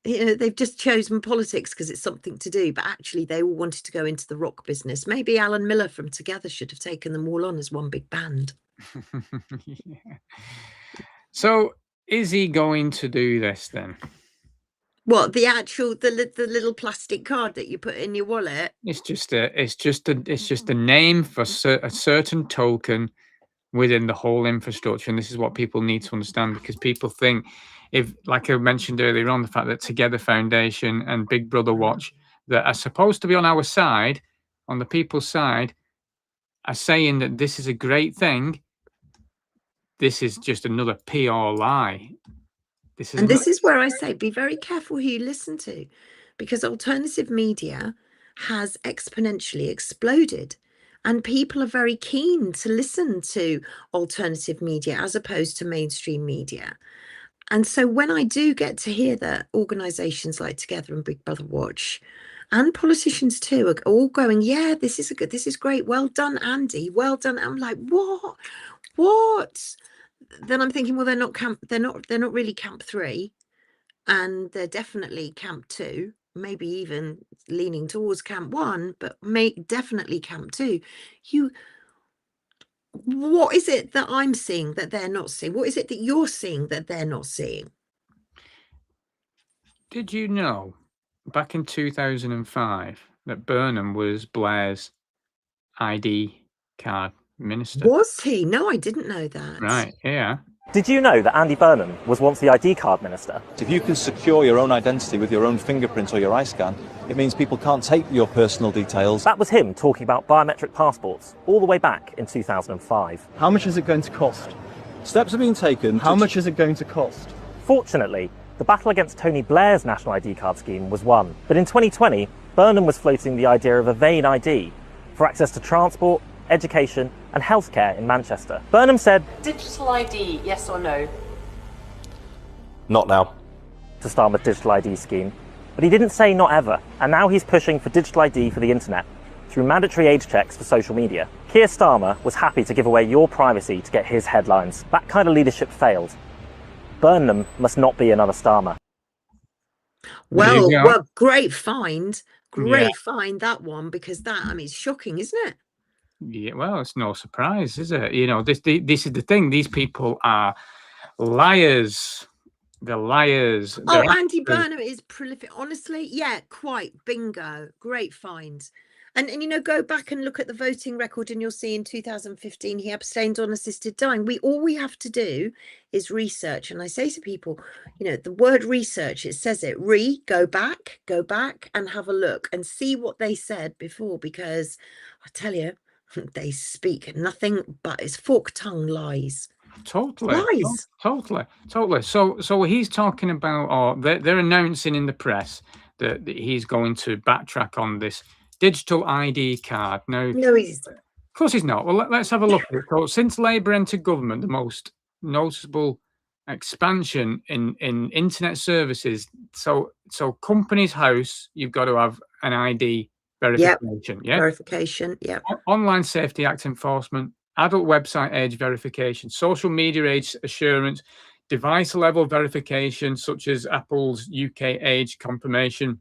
You know, they've just chosen politics because it's something to do, but actually they all wanted to go into the rock business. Maybe Alan Miller from Together should have taken them all on as one big band. Yeah. So is he going to do this then? What, the actual the little plastic card that you put in your wallet? It's just a name for a certain token within the whole infrastructure, and this is what people need to understand, because people think, if, like I mentioned earlier on, the fact that Together Foundation and Big Brother Watch, that are supposed to be on our side, on the people's side, are saying that this is a great thing. This is just another PR lie. This is where I say be very careful who you listen to, because alternative media has exponentially exploded and people are very keen to listen to alternative media as opposed to mainstream media. And so when I do get to hear that organizations like Together and Big Brother Watch and politicians too are all going, yeah, this is great, well done, Andy, well done. I'm like, what? Then I'm thinking, well, they're not really camp 3, and they're definitely camp 2, maybe even leaning towards camp 1, but definitely camp 2. What is it that I'm seeing that they're not seeing? What is it that you're seeing that they're not seeing? Did you know back in 2005 that Burnham was Blair's ID card minister? Was he? No, I didn't know that. Right, yeah. Did you know that Andy Burnham was once the ID card minister? If you can secure your own identity with your own fingerprint or your eye scan, it means people can't take your personal details. That was him talking about biometric passports all the way back in 2005. How much is it going to cost? Steps are being taken. How much is it going to cost? Fortunately, the battle against Tony Blair's national ID card scheme was won. But in 2020, Burnham was floating the idea of a vein ID for access to transport, education and healthcare in Manchester. Burnham said, digital ID, yes or no? Not now. To start the digital ID scheme, but he didn't say not ever, and now he's pushing for digital ID for the internet through mandatory age checks for social media. Keir Starmer was happy to give away your privacy to get his headlines. That kind of leadership failed. Burnham must not be another Starmer. Well, great find. Great find, that one, because that, I mean, it's shocking, isn't it? Yeah, well, it's no surprise, is it? You know, this is the thing. These people are liars. They're liars. Oh, Andy Burnham is prolific. Honestly, yeah, quite. Bingo. Great find. And you know, go back and look at the voting record and you'll see in 2015 he abstained on assisted dying. All we have to do is research. And I say to people, you know, the word research, it says it. Go back and have a look and see what they said before, because I tell you, they speak nothing but it's fork-tongue lies. Totally. Lies. Totally. So he's talking about, or they're announcing in the press that he's going to backtrack on this digital ID card. Now, no, of course he's not. Well, let's have a look at it. So, since Labour entered government, the most noticeable expansion in internet services. So company's house, you've got to have an ID verification. Yep. Verification. Yeah. Online Safety Act enforcement, adult website age verification, social media age assurance, device level verification, such as Apple's UK age confirmation,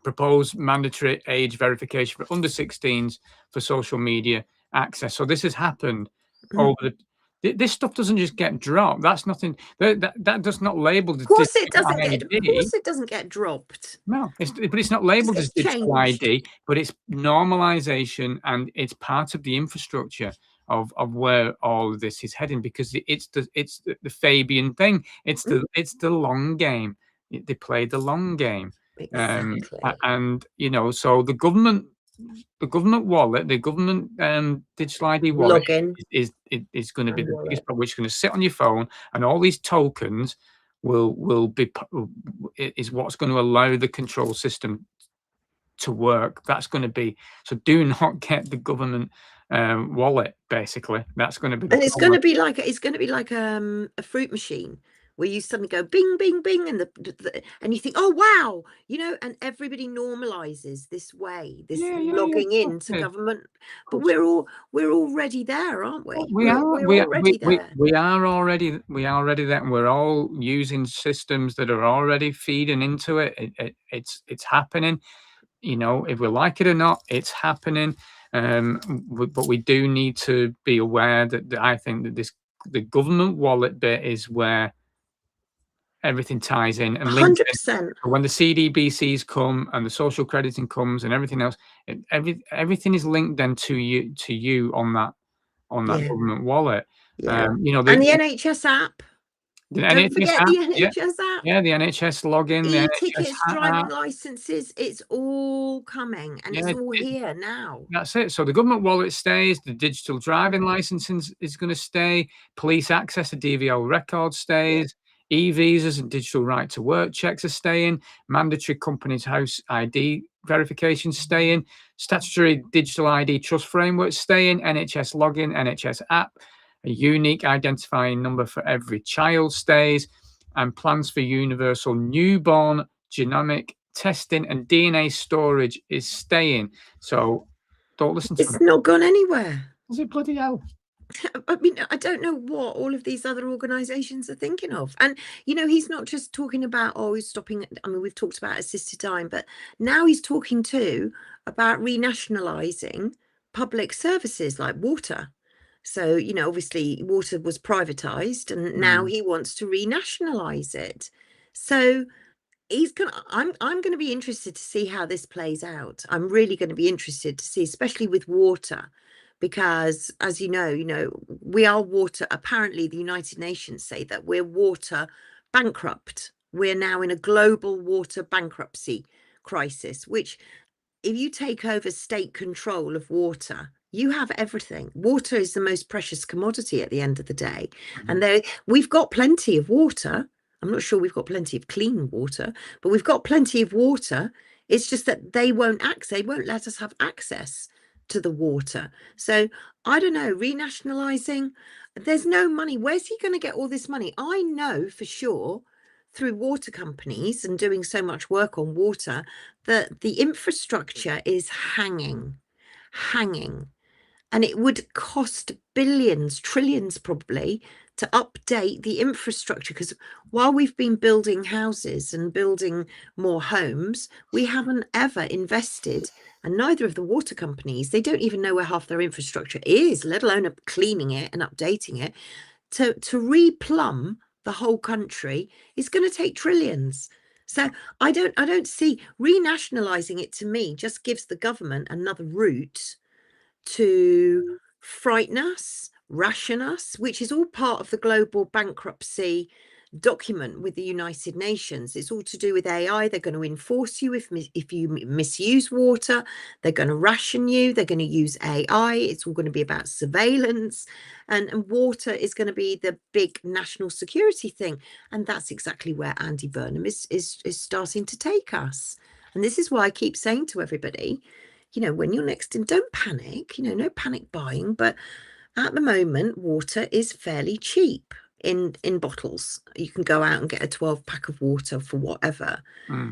proposed mandatory age verification for under 16s for social media access. So this has happened over the. This stuff doesn't just get dropped. That's nothing. That does not label. Of course it doesn't get. Of course it doesn't get dropped. No, but it's not labeled as digital ID. But it's normalization and it's part of the infrastructure of where all of this is heading, because it's the Fabian thing. It's the long game. They play the long game. Exactly. And so the government wallet, the government digital ID wallet Login is going to be the biggest wallet. problem, which is going to sit on your phone, and all these tokens is what's going to allow the control system to work. That's going to be, so do not get the government wallet, basically. That's going to be and it's going to be like a fruit machine where you suddenly go bing bing bing, and and you think, oh wow, and everybody normalizes this way, this logging into government. But we're already there, aren't we? We are already there. We are already there, and we're all using systems that are already feeding into it. It's happening. If we like it or not, it's happening. But we do need to be aware that I think that the government wallet bit is where everything ties in and links 100%. When the CDBCs come and the social crediting comes and everything else, everything is linked then to you on that government wallet. And the NHS app. Don't forget the NHS app. Yeah, the NHS login, the e-tickets, NHS driving licenses, it's all coming, and it's all here now. That's it. So the government wallet stays, the digital driving license is going to stay, police access to DVL record stays, e-visas and digital right to work checks are staying, mandatory company's house ID verification staying, statutory digital ID trust framework staying, NHS login, NHS app, a unique identifying number for every child stays, and plans for universal newborn genomic testing and DNA storage is staying. So don't listen to It's not gone anywhere. Is it bloody hell? I mean, I don't know what all of these other organizations are thinking of. And, he's not just talking about, he's stopping. I mean, we've talked about assisted dying, but now he's talking too about renationalizing public services like water. So, obviously water was privatized, and now he wants to renationalize it. So I'm going to be interested to see how this plays out. I'm really going to be interested to see, especially with water, because as you know, we are water. Apparently the United Nations say that we're water bankrupt. We're now in a global water bankruptcy crisis, which if you take over state control of water, you have everything. Water is the most precious commodity at the end of the day. And we've got plenty of water. I'm not sure we've got plenty of clean water, but we've got plenty of water. It's just that they won't let us have access to the water. So I don't know, renationalizing, there's no money. Where's he going to get all this money? I know for sure through water companies and doing so much work on water that the infrastructure is hanging. And it would cost billions, trillions probably, to update the infrastructure, because while we've been building houses and building more homes, we haven't ever invested, and neither of the water companies, they don't even know where half their infrastructure is, let alone cleaning it and updating it. To replumb the whole country is going to take trillions. So I don't see renationalizing it. To me, just gives the government another route to frighten us, ration us, which is all part of the global bankruptcy document with the United Nations. It's all to do with AI. They're going to enforce you if you misuse water. They're going to ration you. They're going to use AI. It's all going to be about surveillance, and water is going to be the big national security thing. And that's exactly where Andy Burnham is starting to take us. And this is why I keep saying to everybody, when you're next in, don't panic, no panic buying. But at the moment, water is fairly cheap in bottles. You can go out and get a 12-pack of water for whatever.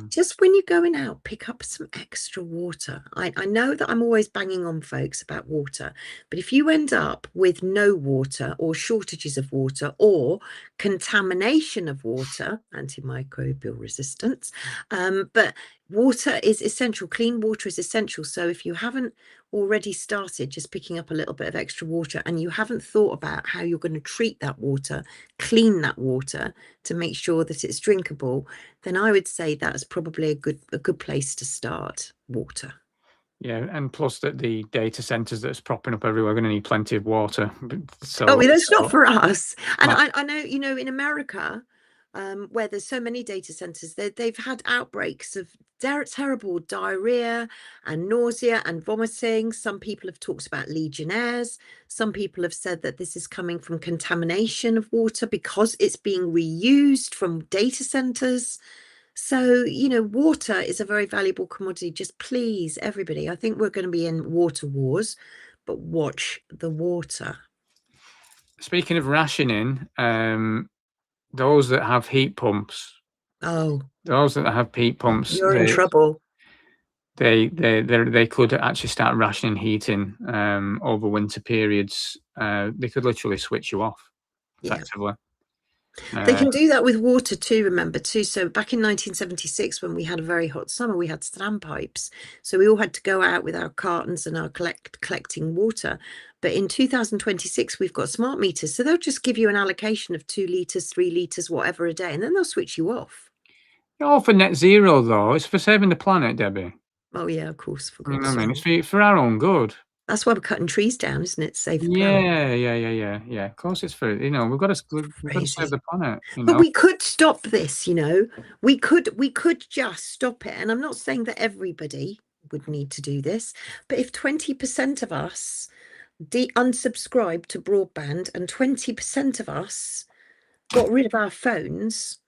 Just when you're going out, pick up some extra water. I know that I'm always banging on folks about water, but if you end up with no water or shortages of water or contamination of water, antimicrobial resistance, but water is essential. Clean water is essential. So if you haven't already started just picking up a little bit of extra water, and you haven't thought about how you're going to treat that water, clean that water to make sure that it's drinkable, then I would say that's probably a good place to start. Water. Yeah, and plus that the data centers that's propping up everywhere are going to need plenty of water. So, Oh, that's not for us. And Well- I know, you know, in America, where there's so many data centers, they've had outbreaks of terrible diarrhea and nausea and vomiting. Some people have talked about legionnaires. Some people have said that this is coming from contamination of water because it's being reused from data centers. So, you know, water is a very valuable commodity. Just please, everybody, I think we're going to be in water wars, but watch the water. Speaking of rationing, those that have heat pumps, Oh, those that have heat pumps, you're in trouble. they could actually start rationing heating over winter periods. They could literally switch you off effectively. They can do that with water too, remember too. So back in 1976, when we had a very hot summer, we had standpipes. So we all had to go out with our cartons and our collecting water. But in 2026, we've got smart meters. So they'll just give you an allocation of 2 litres, 3 litres, whatever a day, and then they'll switch you off. All for net zero though. It's for saving the planet, Debbie. Oh yeah, of course. For You know God's what I mean? sake. It's for our own good. That's why we're cutting trees down, isn't it? To save the planet. Yeah. Of course, it's for, you know, we've got to save the planet. You know? But we could stop this, you know. We could just stop it. And I'm not saying that everybody would need to do this, but if 20% of us unsubscribed to broadband and 20% of us got rid of our phones,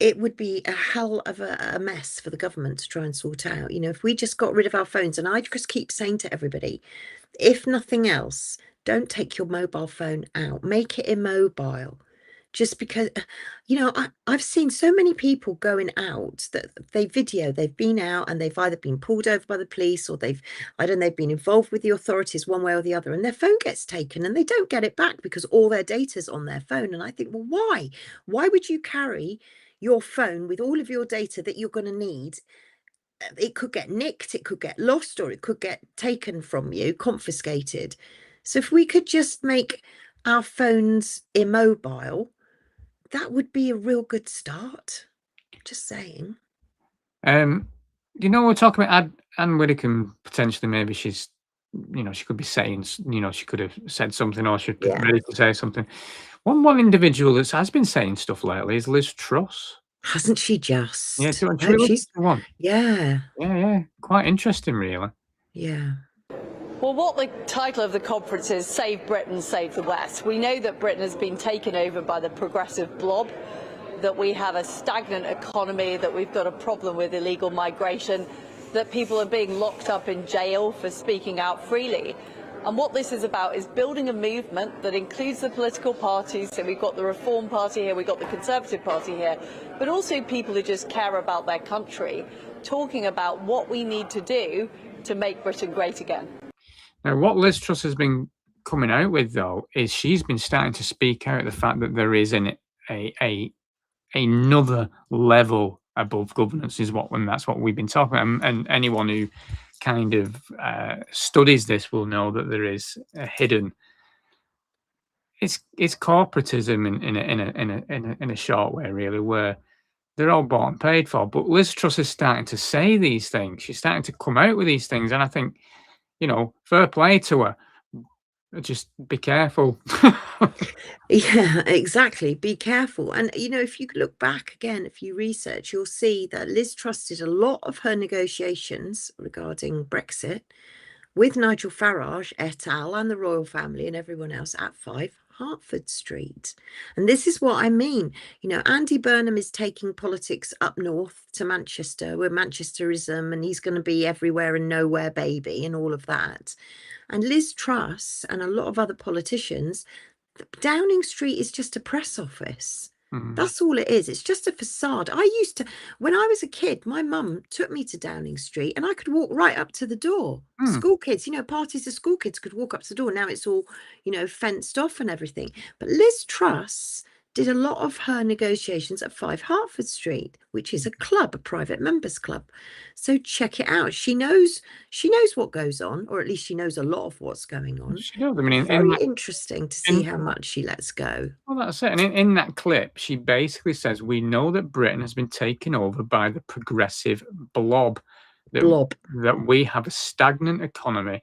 it would be a hell of a mess for the government to try and sort out. You know, if we just got rid of our phones, and I just keep saying to everybody, if nothing else, don't take your mobile phone out, make it immobile. Just because, you know, I've seen so many people going out that they've been out and they've either been pulled over by the police or they've been involved with the authorities one way or the other, and their phone gets taken and they don't get it back because all their data's on their phone. And I think, well, why? Why would you carry your phone with all of your data that you're going to need? It could get nicked, it could get lost, or it could get taken from you, confiscated. So if we could just make our phones immobile, that would be a real good start. Just saying. You know, we're talking about Anne Widdecombe, potentially, maybe she's, you know, she could be saying, you know, she could have said something or she'd be ready to say something. One individual that has been saying stuff lately is Liz Truss. Hasn't she just? Yeah, she's one. Yeah. Quite interesting, really. Yeah. Well, what the title of the conference is, Save Britain, Save the West. We know that Britain has been taken over by the progressive blob, that we have a stagnant economy, that we've got a problem with illegal migration, that people are being locked up in jail for speaking out freely. And what this is about is building a movement that includes the political parties. So we've got the Reform Party here, we've got the Conservative Party here, but also people who just care about their country, talking about what we need to do to make Britain great again. Now, what Liz Truss has been coming out with, though, is she's been starting to speak out the fact that there is another level above governance, and that's what we've been talking about. And anyone who kind of studies this will know that there is a hidden. It's corporatism in a short way, really, where they're all bought and paid for. But Liz Truss is starting to say these things. She's starting to come out with these things, and I think, you know, fair play to her. Just be careful. Yeah, exactly. Be careful. And, you know, if you look back again, if you research, you'll see that Liz Truss did a lot of her negotiations regarding Brexit with Nigel Farage et al. And the royal family and everyone else at 5 Hertford Street. And this is what I mean. You know, Andy Burnham is taking politics up north to Manchester, where Manchesterism, and he's going to be everywhere and nowhere baby and all of that. And Liz Truss and a lot of other politicians, Downing Street is just a press office. That's all it is. It's just a facade. I used to, when I was a kid, my mum took me to Downing Street and I could walk right up to the door. School kids, you know, parties of school kids could walk up to the door. Now it's all, you know, fenced off and everything. But Liz Truss did a lot of her negotiations at 5 Hertford Street, which is a club, a private members club. So check it out. She knows what goes on, or at least she knows a lot of what's going on. She does. I mean, very interesting to see how much she lets go. Well, that's it. And in that clip, she basically says, we know that Britain has been taken over by the progressive blob. blob. that we have a stagnant economy,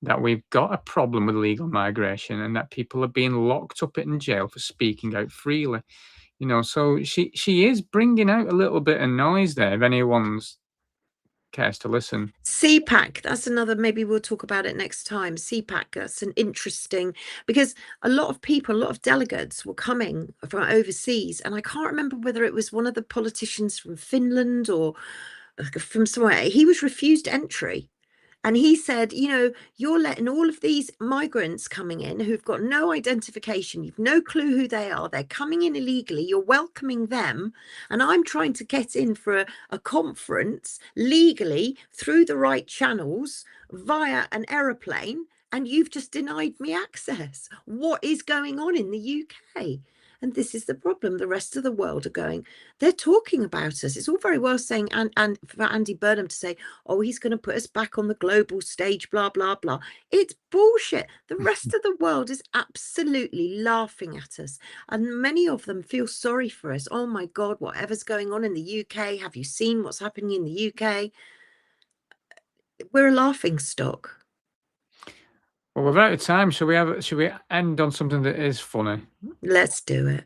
that we've got a problem with illegal migration, and that people are being locked up in jail for speaking out freely. You know, so she is bringing out a little bit of noise there, if anyone's cares to listen. CPAC, that's another, maybe we'll talk about it next time. CPAC, that's an interesting, because a lot of people, a lot of delegates were coming from overseas, and I can't remember whether it was one of the politicians from Finland or from somewhere. He was refused entry. And he said, you know, you're letting all of these migrants coming in who've got no identification, you've no clue who they are, they're coming in illegally, you're welcoming them, and I'm trying to get in for a conference legally through the right channels via an aeroplane, and you've just denied me access. What is going on in the UK? And this is the problem. The rest of the world are going, they're talking about us. It's all very well saying, and for Andy Burnham to say, oh, he's going to put us back on the global stage, blah, blah, blah. It's bullshit. The rest of the world is absolutely laughing at us. And many of them feel sorry for us. Oh, my God, whatever's going on in the UK. Have you seen what's happening in the UK? We're a laughing stock. Well, we're out of time. Should we end on something that is funny? Let's do it.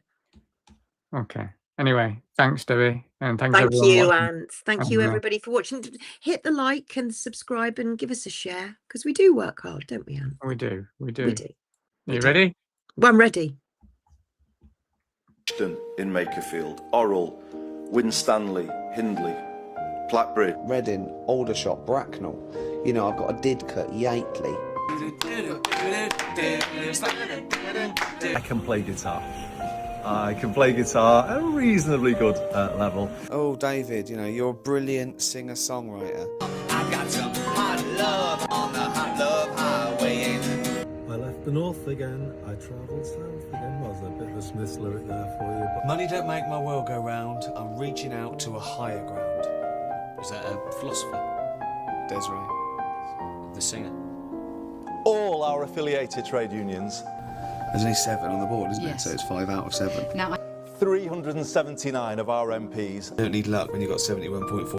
Okay. Anyway, thanks, Debbie, and thanks Thank everyone you, watching. and thank you everybody for watching. Hit the like and subscribe and give us a share, because we do work hard, don't we, Anne? We do. We do. Are you ready? Well, I'm ready. In Makerfield, Orrell, Winstanley, Hindley, Blackbridge, Reading, Aldershot, Bracknell. You know, I've got a Didcot, Yateley. I can play guitar. I can play guitar at a reasonably good level. Oh, David, you know, you're a brilliant singer-songwriter. I got some hot love on the hot love highway. I left the north again, I travelled south again. Was a bit of a Smith's lyric there for you. But Money don't make my world go round. I'm reaching out to a higher ground. Is that a philosopher? Desiree. The singer? All our affiliated trade unions. There's only 7 on the board, isn't Yes. it? So it's 5 out of 7. Now, 379 of our MPs. You don't need luck when you've got 71.4.